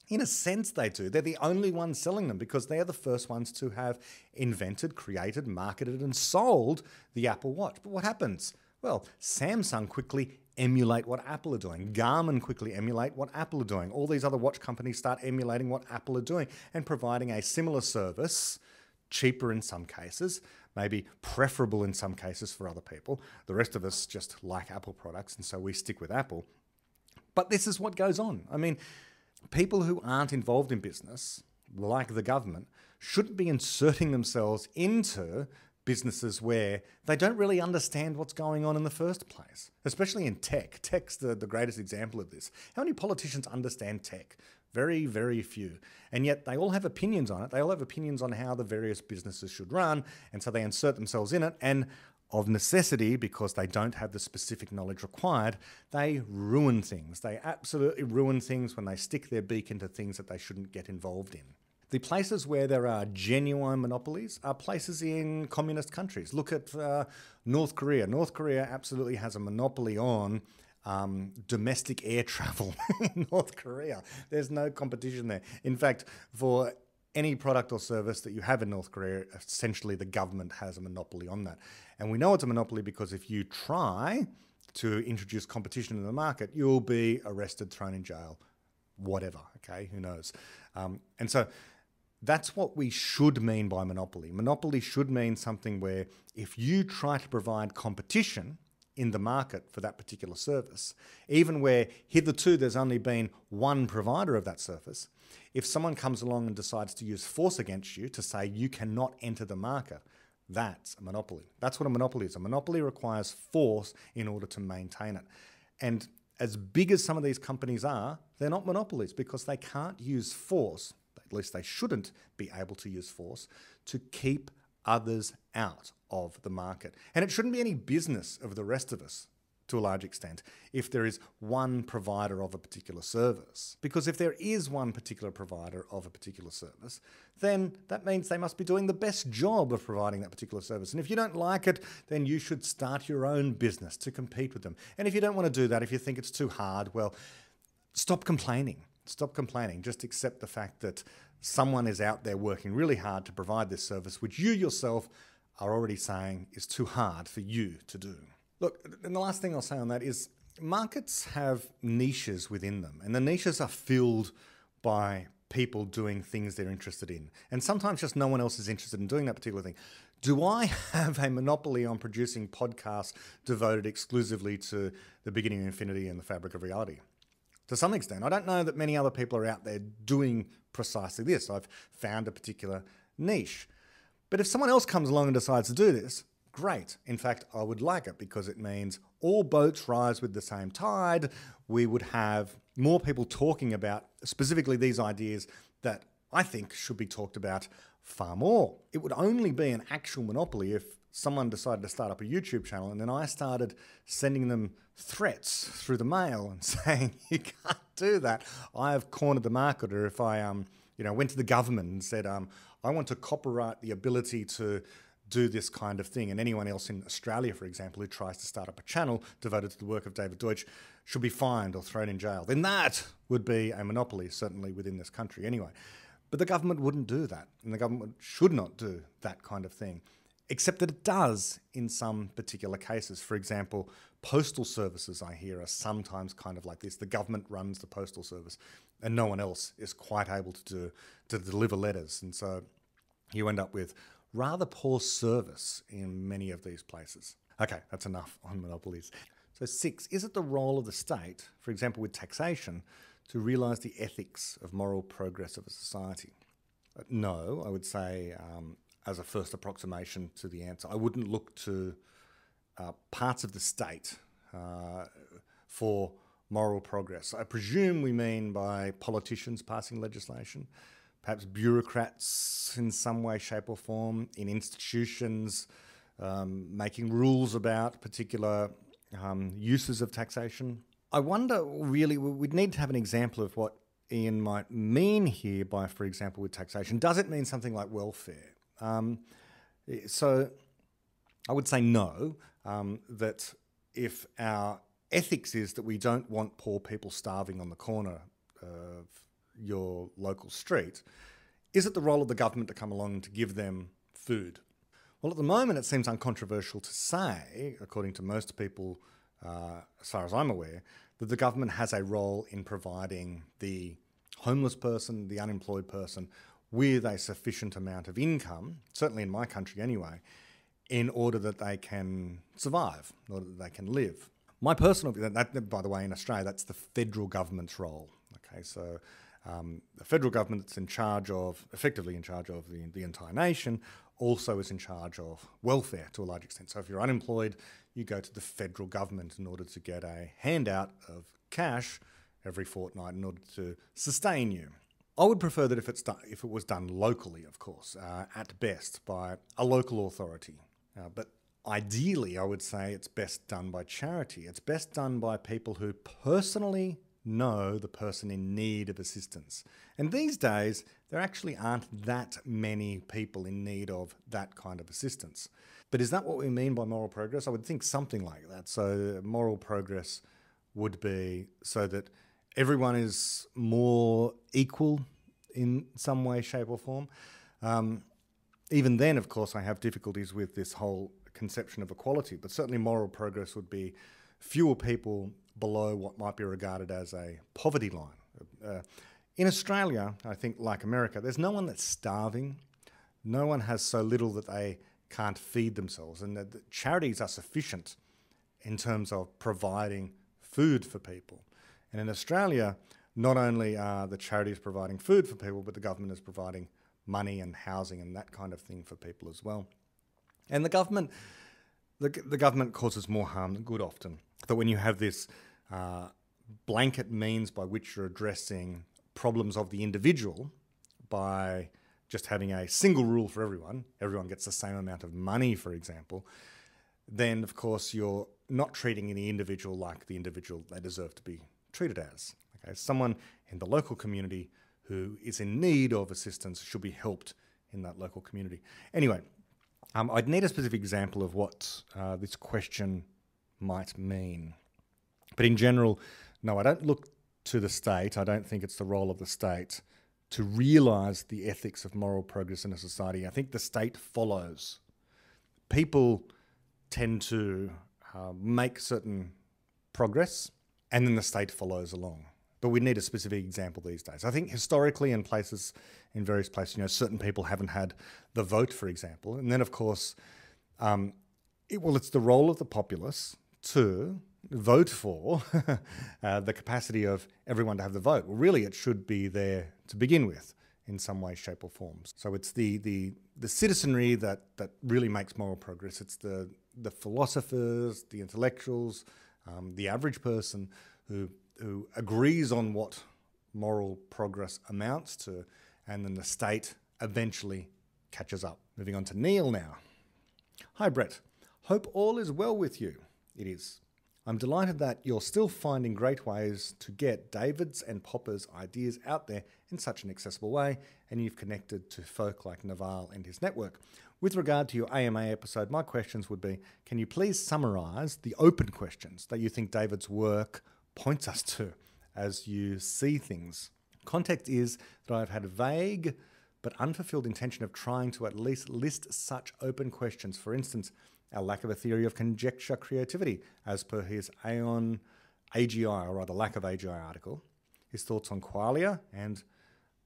In a sense they do. They're the only ones selling them because they are the first ones to have invented, created, marketed and sold the Apple Watch. But what happens? Well, Samsung quickly emulate what Apple are doing. Garmin quickly emulate what Apple are doing. All these other watch companies start emulating what Apple are doing and providing a similar service, cheaper in some cases, maybe preferable in some cases for other people. The rest of us just like Apple products, and so we stick with Apple. But this is what goes on. I mean, people who aren't involved in business, like the government, shouldn't be inserting themselves into businesses where they don't really understand what's going on in the first place, especially in tech. Tech's the greatest example of this. How many politicians understand tech? Very, very few. And yet they all have opinions on it. They all have opinions on how the various businesses should run, and so they insert themselves in it, and of necessity, because they don't have the specific knowledge required, they ruin things. They absolutely ruin things when they stick their beak into things that they shouldn't get involved in. The places where there are genuine monopolies are places in communist countries. Look at North Korea. North Korea absolutely has a monopoly on domestic air travel in North Korea. There's no competition there. In fact, for any product or service that you have in North Korea, essentially the government has a monopoly on that. And we know it's a monopoly because if you try to introduce competition in the market, you'll be arrested, thrown in jail, whatever, okay? Who knows? And so that's what we should mean by monopoly. Monopoly should mean something where if you try to provide competition in the market for that particular service, even where hitherto there's only been one provider of that service, if someone comes along and decides to use force against you to say you cannot enter the market, that's a monopoly. That's what a monopoly is. A monopoly requires force in order to maintain it. And as big as some of these companies are, they're not monopolies because they can't use force, at least they shouldn't be able to use force, to keep others out of the market. And it shouldn't be any business of the rest of us, to a large extent, if there is one provider of a particular service. Because if there is one particular provider of a particular service, then that means they must be doing the best job of providing that particular service. And if you don't like it, then you should start your own business to compete with them. And if you don't want to do that, if you think it's too hard, well, stop complaining. Stop complaining. Just accept the fact that someone is out there working really hard to provide this service, which you yourself are already saying is too hard for you to do. Look, and the last thing I'll say on that is markets have niches within them, and the niches are filled by people doing things they're interested in. And sometimes just no one else is interested in doing that particular thing. Do I have a monopoly on producing podcasts devoted exclusively to the beginning of infinity and the fabric of reality? To some extent. I don't know that many other people are out there doing precisely this. I've found a particular niche. But if someone else comes along and decides to do this, great. In fact, I would like it because it means all boats rise with the same tide. We would have more people talking about specifically these ideas that I think should be talked about far more. It would only be an actual monopoly if someone decided to start up a YouTube channel and then I started sending them threats through the mail and saying, you can't do that. I have cornered the market. Or if I went to the government and said, I want to copyright the ability to do this kind of thing. And anyone else in Australia, for example, who tries to start up a channel devoted to the work of David Deutsch should be fined or thrown in jail. Then that would be a monopoly, certainly within this country anyway. But the government wouldn't do that, and the government should not do that kind of thing, except that it does in some particular cases. For example, postal services, I hear, are sometimes kind of like this. The government runs the postal service, and no one else is quite able to deliver letters. And so you end up with rather poor service in many of these places. Okay, that's enough on monopolies. So 6, is it the role of the state, for example with taxation, to realise the ethics of moral progress of a society? No, I would say, as a first approximation to the answer, I wouldn't look to parts of the state for moral progress. I presume we mean by politicians passing legislation, perhaps bureaucrats in some way, shape or form, in institutions, making rules about particular uses of taxation. I wonder, really, we'd need to have an example of what Ian might mean here by, for example, with taxation. Does it mean something like welfare? So I would say no, that if our ethics is that we don't want poor people starving on the corner of your local street, is it the role of the government to come along and to give them food? Well, at the moment, it seems uncontroversial to say, according to most people, as far as I'm aware, that the government has a role in providing the homeless person, the unemployed person, with a sufficient amount of income, certainly in my country anyway, in order that they can survive, in order that they can live. My personal view, that, by the way, in Australia, that's the federal government's role. Okay, so the federal government that's effectively in charge of the entire nation, also is in charge of welfare to a large extent. So if you're unemployed, you go to the federal government in order to get a handout of cash every fortnight in order to sustain you. I would prefer that if it was done locally, of course, at best by a local authority. But ideally, I would say it's best done by charity. It's best done by people who personally know the person in need of assistance. And these days, there actually aren't that many people in need of that kind of assistance. But is that what we mean by moral progress? I would think something like that. So moral progress would be so that everyone is more equal in some way, shape or form. Even then, of course, I have difficulties with this whole conception of equality, but certainly moral progress would be fewer people below what might be regarded as a poverty line. In Australia, I think, like America, there's no one that's starving. No one has so little that they can't feed themselves, and the charities are sufficient in terms of providing food for people. And in Australia, not only are the charities providing food for people, but the government is providing money and housing and that kind of thing for people as well. And the government causes more harm than good often. That when you have this blanket means by which you're addressing problems of the individual by just having a single rule for everyone gets the same amount of money, for example, then of course you're not treating the individual like the individual they deserve to be treated as. Okay? Someone in the local community who is in need of assistance should be helped in that local community. Anyway, I'd need a specific example of what this question might mean. But in general, no, I don't look to the state. I don't think it's the role of the state to realise the ethics of moral progress in a society. I think the state follows. People tend to make certain progress, and then the state follows along. But we need a specific example these days. I think historically in various places, certain people haven't had the vote, for example. And then, of course, it's the role of the populace to vote for the capacity of everyone to have the vote. Well, really, it should be there to begin with in some way, shape or form. So it's the citizenry that really makes moral progress. It's the philosophers, the intellectuals, the average person who agrees on what moral progress amounts to, and then the state eventually catches up. Moving on to Neil now. Hi, Brett. Hope all is well with you. It is. I'm delighted that you're still finding great ways to get David's and Popper's ideas out there in such an accessible way, and you've connected to folk like Naval and his network. With regard to your AMA episode, my questions would be, can you please summarise the open questions that you think David's work points us to as you see things? Context is that I've had vague but unfulfilled intention of trying to at least list such open questions. For instance, our lack of a theory of conjecture creativity, as per his Aeon AGI, or rather lack of AGI article, his thoughts on qualia, and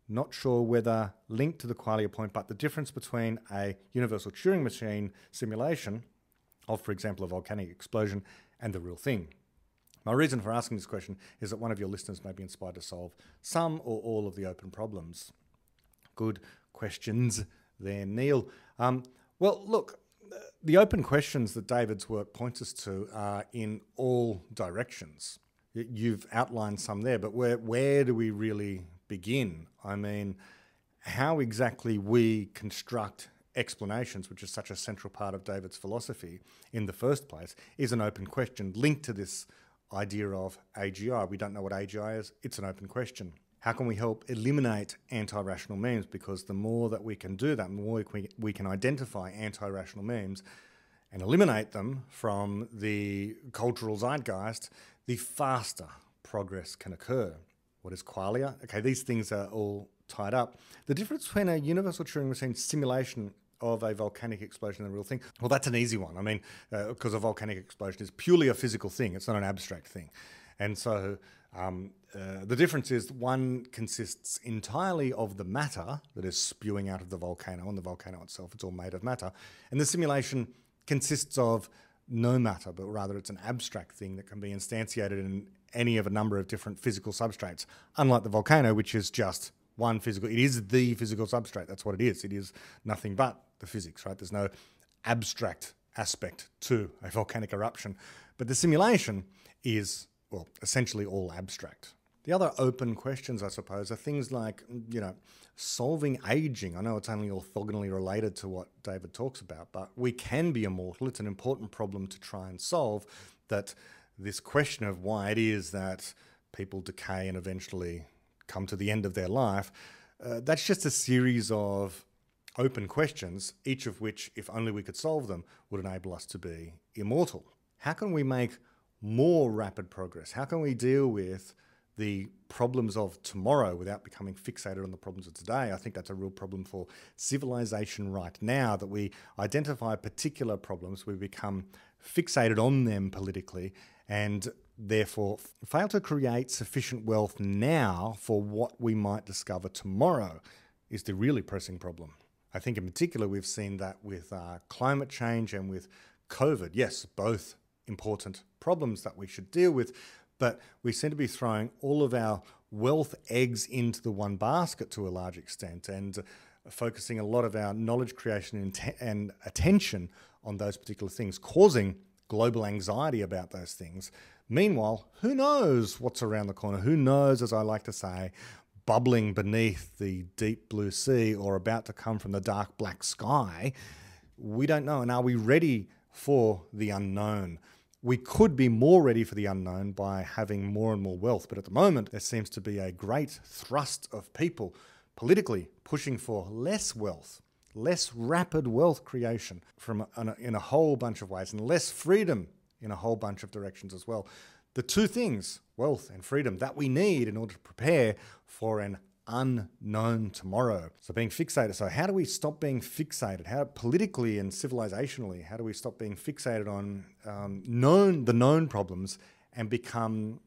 not sure whether linked to the qualia point, but the difference between a universal Turing machine simulation of, for example, a volcanic explosion and the real thing. My reason for asking this question is that one of your listeners may be inspired to solve some or all of the open problems. Good questions there, Neil. Well, look, the open questions that David's work points us to are in all directions. You've outlined some there, but where do we really begin? I mean, how exactly we construct explanations, which is such a central part of David's philosophy in the first place, is an open question linked to this idea of AGI. We don't know what AGI is. It's an open question. How can we help eliminate anti-rational memes? Because the more that we can do that, the more we can identify anti-rational memes and eliminate them from the cultural zeitgeist, the faster progress can occur. What is qualia? Okay, these things are all tied up. The difference between a universal Turing machine simulation of a volcanic explosion and the real thing, well, that's an easy one. I mean, because a volcanic explosion is purely a physical thing. It's not an abstract thing. And so the difference is one consists entirely of the matter that is spewing out of the volcano, and the volcano itself, it's all made of matter. And the simulation consists of no matter, but rather it's an abstract thing that can be instantiated in any of a number of different physical substrates, unlike the volcano, which is just one physical. It is the physical substrate. That's what it is. It is nothing but the physics, right? There's no abstract aspect to a volcanic eruption. But the simulation is, well, essentially all abstract. The other open questions, I suppose, are things like, solving aging. I know it's only orthogonally related to what David talks about, but we can be immortal. It's an important problem to try and solve, that this question of why it is that people decay and eventually come to the end of their life, that's just a series of open questions, each of which, if only we could solve them, would enable us to be immortal. How can we make more rapid progress? How can we deal with the problems of tomorrow without becoming fixated on the problems of today? I think that's a real problem for civilization right now, that we identify particular problems, we become fixated on them politically, and therefore fail to create sufficient wealth now for what we might discover tomorrow is the really pressing problem. I think in particular we've seen that with climate change and with COVID. Yes, both important problems that we should deal with, but we seem to be throwing all of our wealth eggs into the one basket to a large extent, and focusing a lot of our knowledge creation and attention on those particular things, causing global anxiety about those things. Meanwhile, who knows what's around the corner? Who knows, as I like to say, bubbling beneath the deep blue sea or about to come from the dark black sky? We don't know. And are we ready for the unknown? We could be more ready for the unknown by having more and more wealth, but at the moment there seems to be a great thrust of people politically pushing for less wealth, less rapid wealth creation in a whole bunch of ways, and less freedom in a whole bunch of directions as well. The two things, wealth and freedom, that we need in order to prepare for an unknown tomorrow. So being fixated. So how do we stop being fixated? How politically and civilizationally, how do we stop being fixated on the known problems and become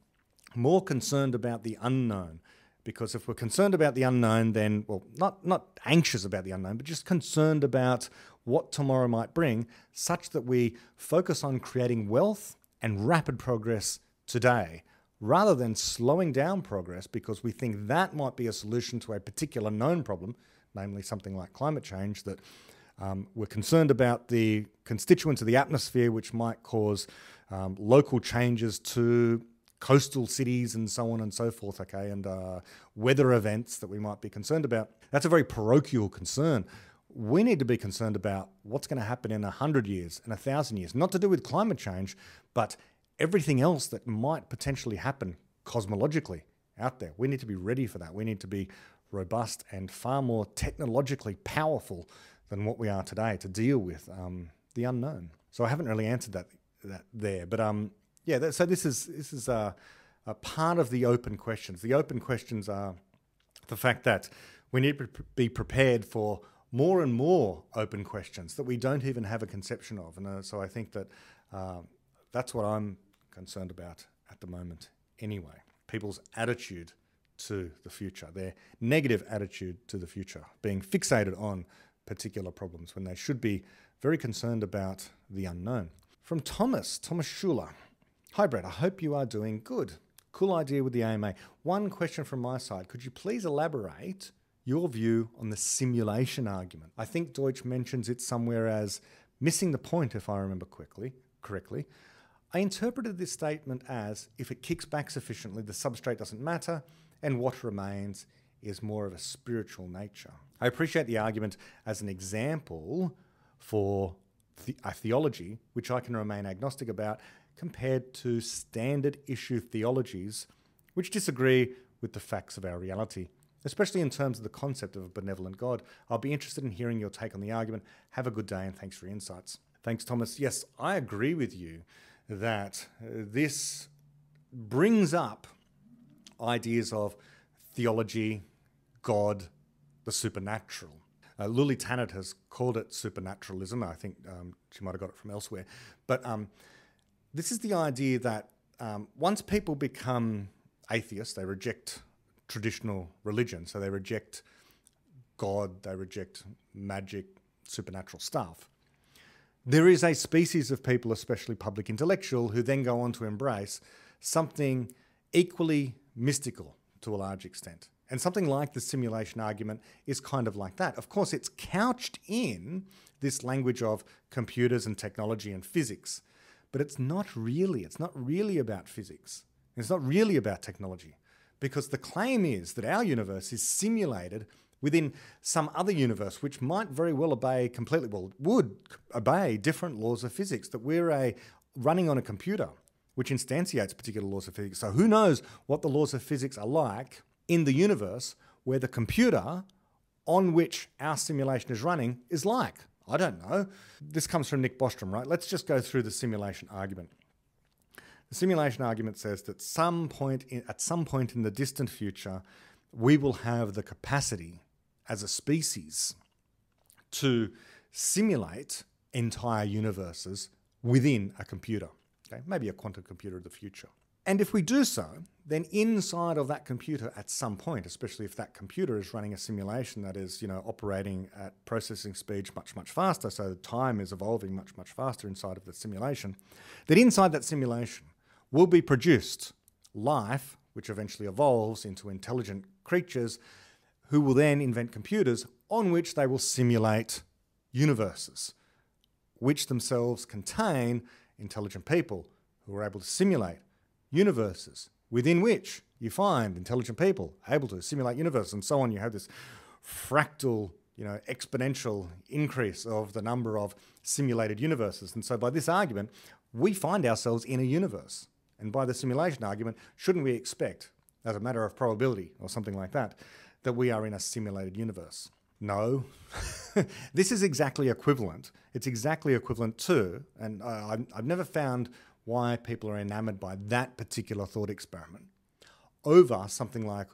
more concerned about the unknown? Because if we're concerned about the unknown, then, well, not anxious about the unknown, but just concerned about what tomorrow might bring, such that we focus on creating wealth and rapid progress today, rather than slowing down progress because we think that might be a solution to a particular known problem, namely something like climate change, that we're concerned about the constituents of the atmosphere which might cause local changes to coastal cities and so on and so forth, okay, and weather events that we might be concerned about. That's a very parochial concern. We need to be concerned about what's going to happen in 100 years and 1,000 years, not to do with climate change, but everything else that might potentially happen cosmologically out there. We need to be ready for that. We need to be robust and far more technologically powerful than what we are today to deal with the unknown. So I haven't really answered that there, but so this is a part of the open questions. The open questions are The fact that we need to be prepared for more and more open questions that we don't even have a conception of. And so I think that that's what I'm concerned about at the moment anyway. People's attitude to the future, their negative attitude to the future, being fixated on particular problems when they should be very concerned about the unknown. From Thomas Schuler. Hi Brett, I hope you are doing good. Cool idea with the AMA. One question from my side. Could you please elaborate your view on the simulation argument? I think Deutsch mentions it somewhere as missing the point, if I remember correctly. I interpreted this statement as if it kicks back sufficiently, the substrate doesn't matter, and what remains is more of a spiritual nature. I appreciate the argument as an example for a theology which I can remain agnostic about compared to standard issue theologies which disagree with the facts of our reality, especially in terms of the concept of a benevolent God. I'll be interested in hearing your take on the argument. Have a good day and thanks for your insights. Thanks, Thomas. Yes, I agree with you that this brings up ideas of theology, God, the supernatural. Luli Tannett has called it supernaturalism. I think she might have got it from elsewhere. But this is the idea that once people become atheists, they reject traditional religion. So they reject God, they reject magic, supernatural stuff. There is a species of people, especially public intellectual, who then go on to embrace something equally mystical to a large extent. And something like the simulation argument is kind of like that. Of course, it's couched in this language of computers and technology and physics, but it's not really about physics. It's not really about technology, because the claim is that our universe is simulated within some other universe which might very well would obey different laws of physics, that we're running on a computer which instantiates particular laws of physics. So who knows what the laws of physics are like in the universe where the computer on which our simulation is running is like. I don't know. This comes from Nick Bostrom, right? Let's just go through the simulation argument. The simulation argument says that at some point in the distant future, we will have the capacity as a species to simulate entire universes within a computer, okay? Maybe a quantum computer of the future. And if we do so, then inside of that computer at some point, especially if that computer is running a simulation that is, operating at processing speeds much, much faster, so the time is evolving much, much faster inside of the simulation, that inside that simulation will be produced life, which eventually evolves into intelligent creatures who will then invent computers on which they will simulate universes, which themselves contain intelligent people who are able to simulate universes within which you find intelligent people able to simulate universes, and so on. You have this fractal, exponential increase of the number of simulated universes. And so by this argument, we find ourselves in a universe. And by the simulation argument, shouldn't we expect, as a matter of probability or something like that, that we are in a simulated universe? No. This is exactly equivalent. It's exactly equivalent to, and I've never found why people are enamored by that particular thought experiment over something like,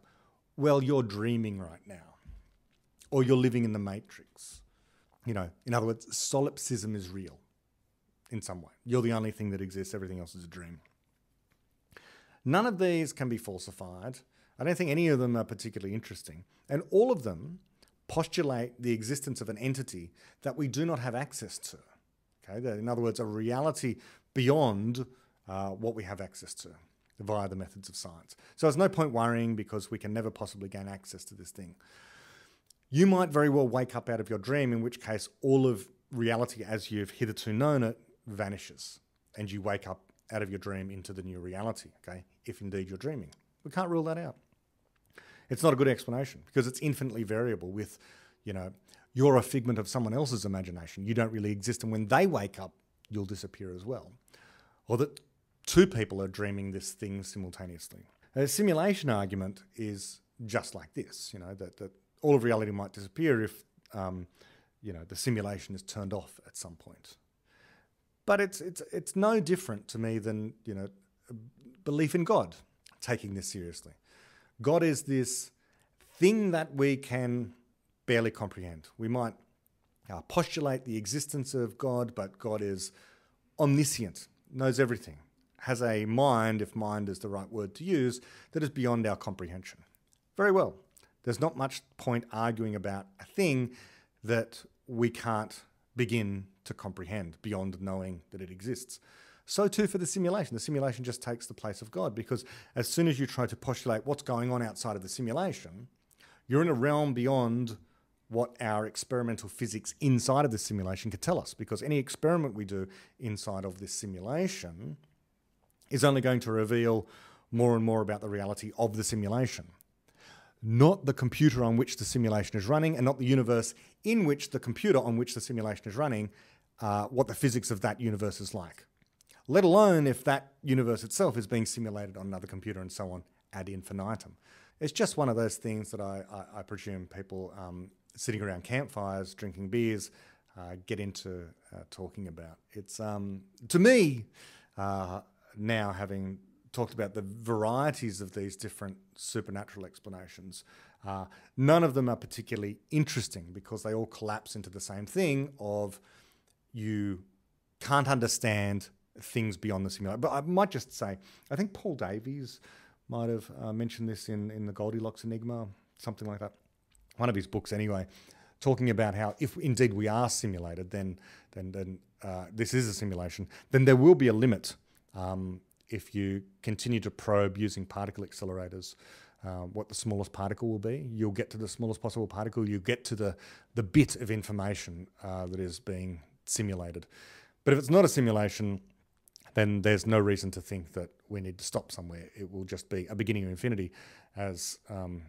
well, you're dreaming right now, or you're living in the Matrix. In other words, solipsism is real in some way. You're the only thing that exists, everything else is a dream. None of these can be falsified. I don't think any of them are particularly interesting. And all of them postulate the existence of an entity that we do not have access to. Okay? In other words, a reality beyond what we have access to via the methods of science. So there's no point worrying, because we can never possibly gain access to this thing. You might very well wake up out of your dream, in which case all of reality as you've hitherto known it vanishes, and you wake up out of your dream into the new reality, okay, if indeed you're dreaming. We can't rule that out. It's not a good explanation, because it's infinitely variable with, you're a figment of someone else's imagination. You don't really exist, and when they wake up, you'll disappear as well. Or that two people are dreaming this thing simultaneously. A simulation argument is just like this, that all of reality might disappear if, the simulation is turned off at some point. But it's no different to me than, belief in God, taking this seriously. God is this thing that we can barely comprehend. We might postulate the existence of God, but God is omniscient, knows everything, has a mind, if mind is the right word to use, that is beyond our comprehension. Very well. There's not much point arguing about a thing that we can't begin to comprehend beyond knowing that it exists. So too for the simulation. The simulation just takes the place of God, because as soon as you try to postulate what's going on outside of the simulation, you're in a realm beyond what our experimental physics inside of the simulation could tell us, because any experiment we do inside of this simulation is only going to reveal more and more about the reality of the simulation, not the computer on which the simulation is running, and not the universe in which the computer on which the simulation is running, what the physics of that universe is like, let alone if that universe itself is being simulated on another computer and so on ad infinitum. It's just one of those things that I presume people sitting around campfires, drinking beers, get into talking about. It's, to me, now having talked about the varieties of these different supernatural explanations, none of them are particularly interesting, because they all collapse into the same thing of you can't understand things beyond the simulation. But I might just say, I think Paul Davies might have mentioned this in the Goldilocks Enigma, something like that. One of his books anyway, talking about how if indeed we are simulated, then this is a simulation, then there will be a limit if you continue to probe using particle accelerators, what the smallest particle will be. You'll get to the smallest possible particle, you get to the bit of information that is being simulated. But if it's not a simulation, then there's no reason to think that we need to stop somewhere. It will just be a beginning of infinity, as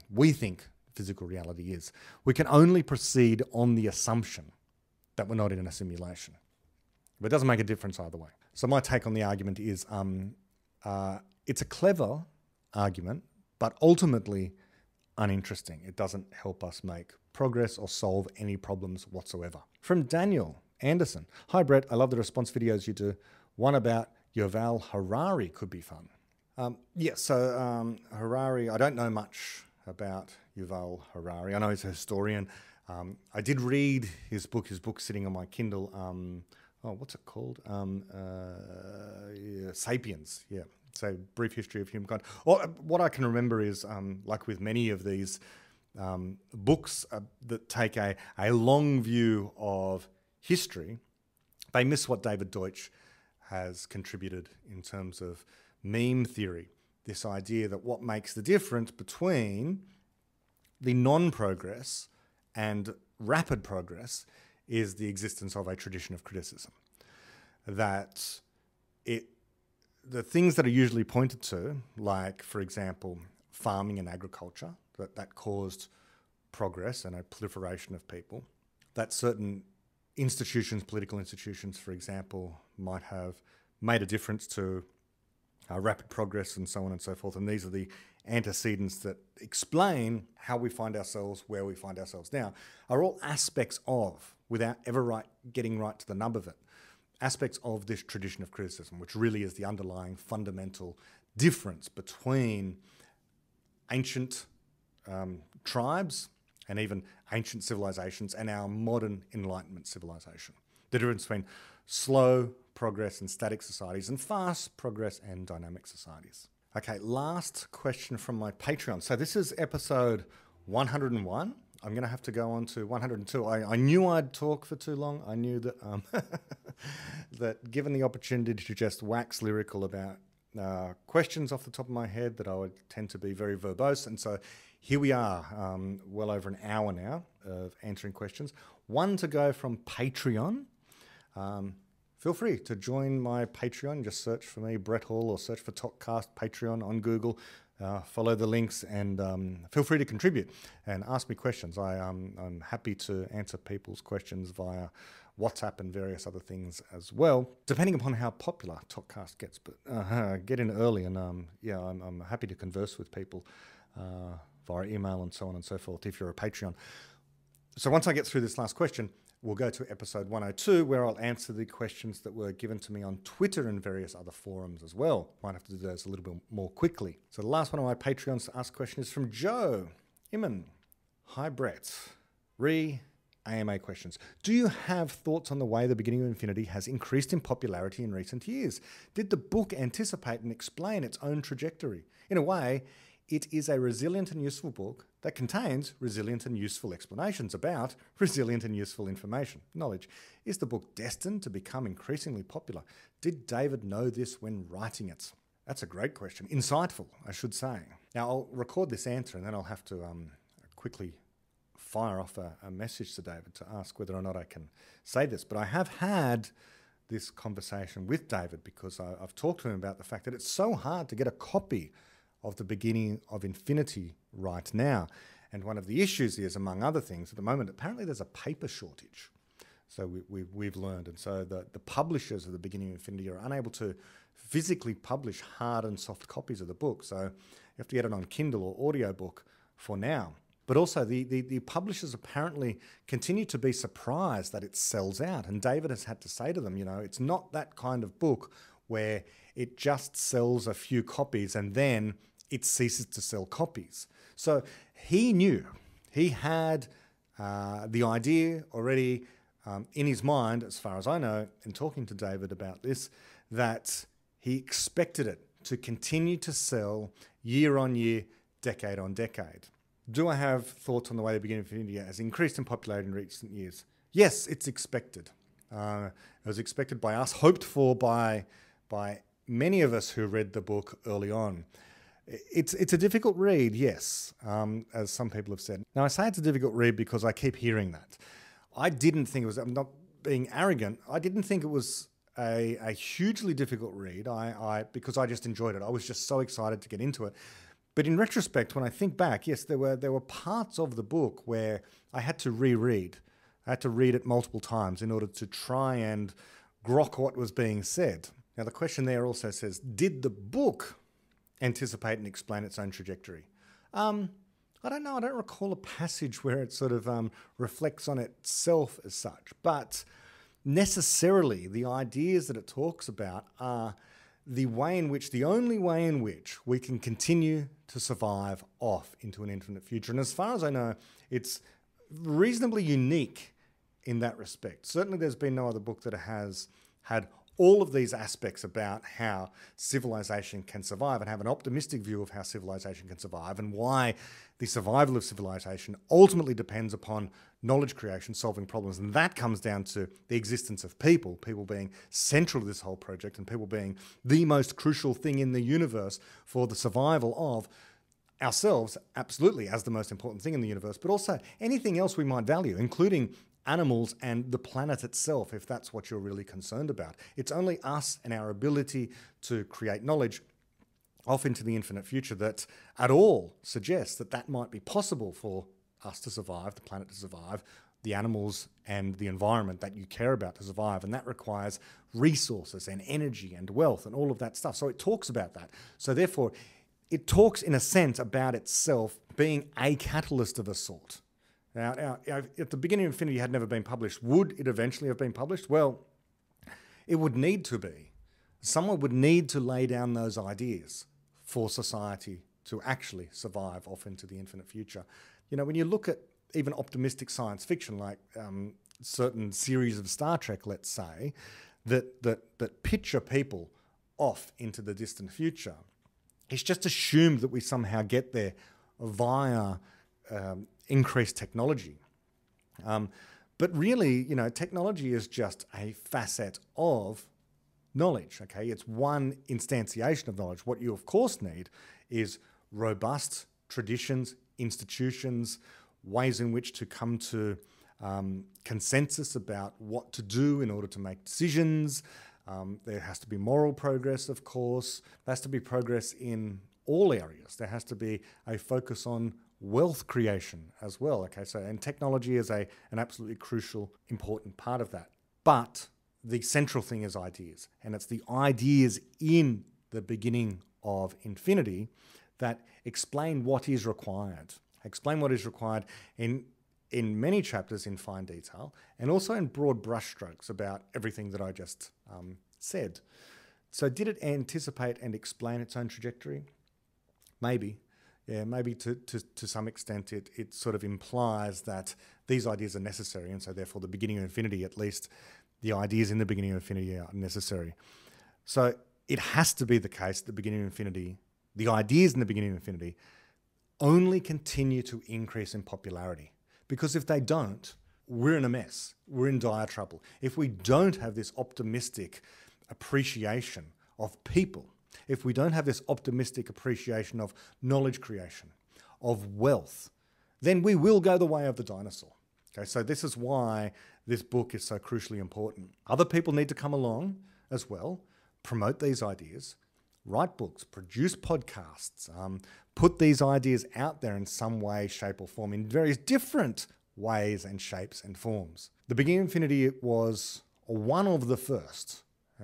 we think physical reality is. We can only proceed on the assumption that we're not in a simulation. But it doesn't make a difference either way. So my take on the argument is it's a clever argument, but ultimately uninteresting. It doesn't help us make progress or solve any problems whatsoever. From Daniel Anderson. Hi Brett, I love the response videos you do. One about Yuval Harari could be fun. Harari, I don't know much about Yuval Harari. I know he's a historian. I did read his book sitting on my Kindle. What's it called? Sapiens, yeah. So, Brief History of Humankind. Well, what I can remember is, like with many of these books that take a long view of history, they miss what David Deutsch has contributed in terms of meme theory. This idea that what makes the difference between the non-progress and rapid progress is the existence of a tradition of criticism. That the things that are usually pointed to, like, for example, farming and agriculture, that caused progress and a proliferation of people, that certain institutions, political institutions, for example, might have made a difference to rapid progress and so on and so forth. And these are the antecedents that explain how we find ourselves where we find ourselves now, are all aspects of, without ever getting right to the nub of it, aspects of this tradition of criticism, which really is the underlying fundamental difference between ancient tribes and even ancient civilizations and our modern Enlightenment civilization. The difference between slow progress and static societies and fast progress and dynamic societies. Okay, last question from my Patreon. So this is episode 101. I'm going to have to go on to 102. I knew I'd talk for too long. I knew that that given the opportunity to just wax lyrical about questions off the top of my head, that I would tend to be very verbose. And so here we are, well over an hour now of answering questions. One to go from Patreon. Feel free to join my Patreon. Just search for me, Brett Hall, or search for TalkCast Patreon on Google. Follow the links and feel free to contribute and ask me questions. I'm happy to answer people's questions via WhatsApp and various other things as well, depending upon how popular TalkCast gets. But get in early, and I'm happy to converse with people via email and so on and so forth if you're a Patreon. So once I get through this last question, we'll go to episode 102, where I'll answer the questions that were given to me on Twitter and various other forums as well. Might have to do those a little bit more quickly. So the last one of my Patreons to ask questions is from Joe Iman. Hi, Brett. AMA questions. Do you have thoughts on the way the beginning of Infinity has increased in popularity in recent years? Did the book anticipate and explain its own trajectory? In a way, it is a resilient and useful book that contains resilient and useful explanations about resilient and useful information, knowledge. Is the book destined to become increasingly popular? Did David know this when writing it? That's a great question. Insightful, I should say. Now, I'll record this answer and then I'll have to quickly fire off a message to David to ask whether or not I can say this. But I have had this conversation with David because I've talked to him about the fact that it's so hard to get a copy of the beginning of Infinity right now. And one of the issues is, among other things, at the moment, apparently there's a paper shortage. So we've learned. And so the publishers of the beginning of Infinity are unable to physically publish hard and soft copies of the book. So you have to get it on Kindle or audiobook for now. But also the publishers apparently continue to be surprised that it sells out. And David has had to say to them, you know, it's not that kind of book where it just sells a few copies and then it ceases to sell copies. So he knew, he had the idea already in his mind, as far as I know, in talking to David about this, that he expected it to continue to sell year on year, decade on decade. Do I have thoughts on the way the beginning of Infinity has increased in popularity in recent years? Yes, it's expected. It was expected by us, hoped for by many of us who read the book early on. It's a difficult read, yes, as some people have said. Now, I say it's a difficult read because I keep hearing that. I didn't think it was, I'm not being arrogant, I didn't think it was a hugely difficult read because I just enjoyed it. I was just so excited to get into it. But in retrospect, when I think back, yes, there were parts of the book where I had to reread. I had to read it multiple times in order to try and grok what was being said. Now, the question there also says, did the book anticipate and explain its own trajectory? I don't know. I don't recall a passage where it sort of reflects on itself as such. But necessarily, the ideas that it talks about are the only way in which we can continue to survive off into an infinite future. And as far as I know, it's reasonably unique in that respect. Certainly there's been no other book that has had all of these aspects about how civilization can survive and have an optimistic view of how civilization can survive and why the survival of civilization ultimately depends upon knowledge creation, solving problems. And that comes down to the existence of people being central to this whole project and people being the most crucial thing in the universe for the survival of ourselves, absolutely, as the most important thing in the universe, but also anything else we might value, including animals and the planet itself, if that's what you're really concerned about. It's only us and our ability to create knowledge off into the infinite future that at all suggests that that might be possible for us to survive, the planet to survive, the animals and the environment that you care about to survive. And that requires resources and energy and wealth and all of that stuff. So it talks about that. So therefore, it talks in a sense about itself being a catalyst of a sort. Now, at the beginning of Infinity had never been published. Would it eventually have been published? Well, it would need to be. Someone would need to lay down those ideas for society to actually survive off into the infinite future. You know, when you look at even optimistic science fiction, like certain series of Star Trek, let's say, that picture people off into the distant future, it's just assumed that we somehow get there via increased technology. But really, you know, technology is just a facet of knowledge, okay? It's one instantiation of knowledge. What you, of course, need is robust traditions, institutions, ways in which to come to consensus about what to do in order to make decisions. There has to be moral progress, of course. There has to be progress in all areas. There has to be a focus on wealth creation as well. Okay, so and technology is an absolutely crucial, important part of that. But the central thing is ideas, and it's the ideas in the beginning of Infinity that explain what is required. Explain what is required in many chapters in fine detail, and also in broad brushstrokes about everything that I just said. So did it anticipate and explain its own trajectory? Maybe. Yeah, maybe to some extent it sort of implies that these ideas are necessary, and so therefore the beginning of infinity, at least the ideas in the beginning of infinity, are necessary. So it has to be the case at the beginning of infinity, the ideas in the beginning of infinity only continue to increase in popularity. Because if they don't, we're in a mess. We're in dire trouble. If we don't have this optimistic appreciation of people, if we don't have this optimistic appreciation of knowledge creation, of wealth, then we will go the way of the dinosaur. Okay, so this is why this book is so crucially important. Other people need to come along as well, promote these ideas, write books, produce podcasts, put these ideas out there in some way, shape or form, in various different ways and shapes and forms. The beginning of infinity was one of the first,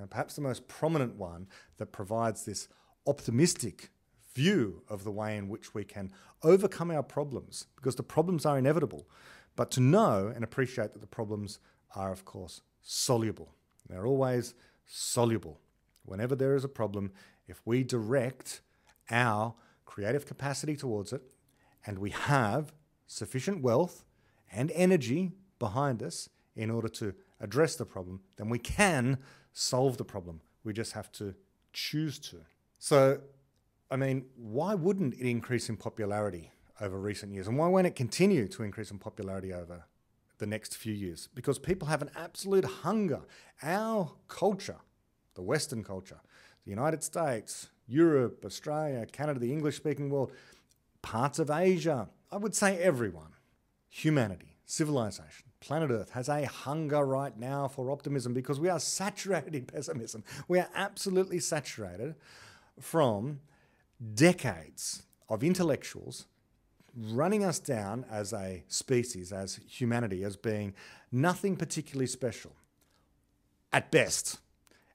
perhaps the most prominent one, that provides this optimistic view of the way in which we can overcome our problems, because the problems are inevitable, but to know and appreciate that the problems are, of course, soluble. They're always soluble. Whenever there is a problem, if we direct our creative capacity towards it, and we have sufficient wealth and energy behind us in order to address the problem, then we can solve the problem. We just have to choose to. So, I mean, why wouldn't it increase in popularity over recent years? And why won't it continue to increase in popularity over the next few years? Because people have an absolute hunger. Our culture, the Western culture, the United States, Europe, Australia, Canada, the English-speaking world, parts of Asia, I would say everyone, humanity, civilization, planet Earth has a hunger right now for optimism because we are saturated in pessimism. We are absolutely saturated from decades of intellectuals running us down as a species, as humanity, as being nothing particularly special, at best.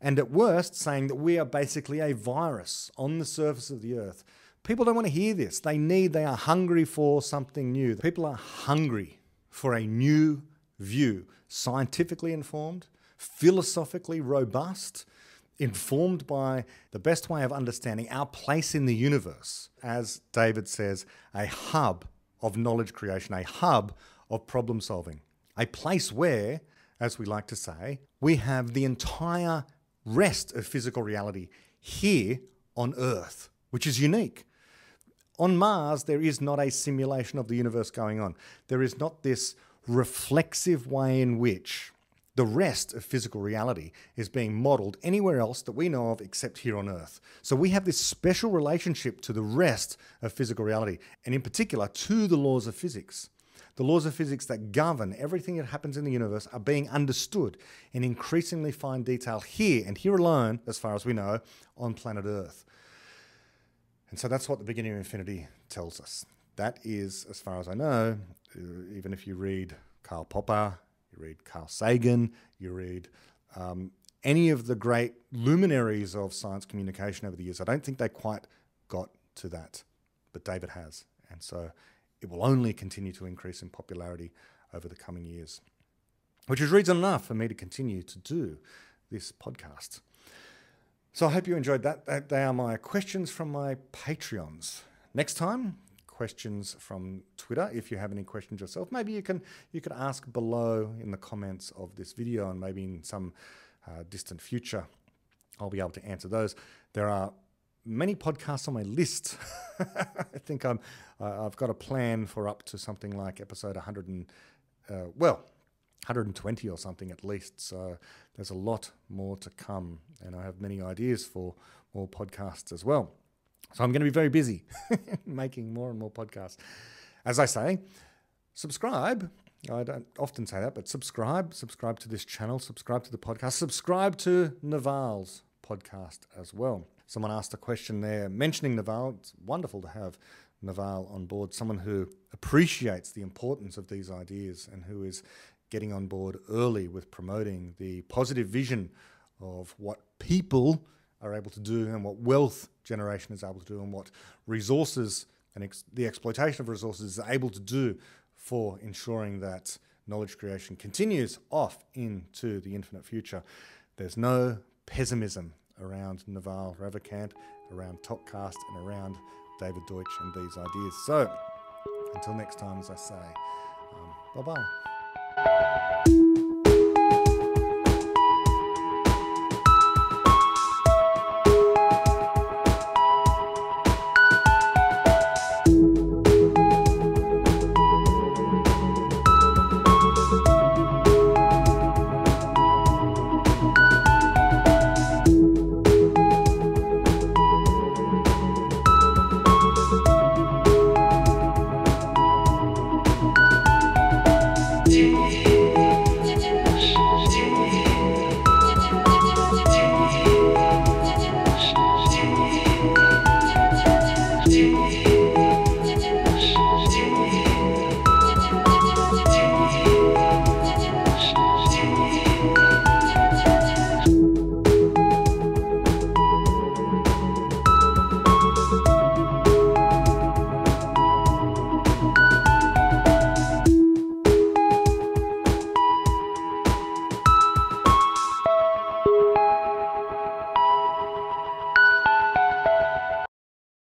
And at worst, saying that we are basically a virus on the surface of the earth. People don't want to hear this. They are hungry for something new. People are hungry for a new view, scientifically informed, philosophically robust, informed by the best way of understanding our place in the universe. As David says, a hub of knowledge creation, a hub of problem solving, a place where, as we like to say, we have the entire rest of physical reality here on Earth, which is unique. On Mars, there is not a simulation of the universe going on. There is not this reflexive way in which the rest of physical reality is being modeled anywhere else that we know of except here on Earth. So we have this special relationship to the rest of physical reality, and in particular to the laws of physics. The laws of physics that govern everything that happens in the universe are being understood in increasingly fine detail here, and here alone, as far as we know, on planet Earth. And so that's what the beginning of infinity tells us. That is, as far as I know, even if you read Karl Popper, you read Carl Sagan, you read any of the great luminaries of science communication over the years, I don't think they quite got to that, but David has. And so it will only continue to increase in popularity over the coming years, which is reason enough for me to continue to do this podcast. So I hope you enjoyed that. They are my questions from my Patreons. Next time, questions from Twitter. If you have any questions yourself, maybe you could ask below in the comments of this video, and maybe in some distant future, I'll be able to answer those. There are many podcasts on my list. I think I've got a plan for up to something like episode 120 or something at least. So there's a lot more to come, and I have many ideas for more podcasts as well. So I'm going to be very busy making more and more podcasts. As I say, subscribe. I don't often say that, but subscribe to this channel, subscribe to the podcast, subscribe to Naval's podcast as well. Someone asked a question there mentioning Naval. It's wonderful to have Naval on board, someone who appreciates the importance of these ideas and who is getting on board early with promoting the positive vision of what people are able to do and what wealth generation is able to do and what resources and the exploitation of resources is able to do for ensuring that knowledge creation continues off into the infinite future. There's no pessimism around Naval Ravikant, around Topcast, and around David Deutsch and these ideas. So until next time, as I say, bye-bye.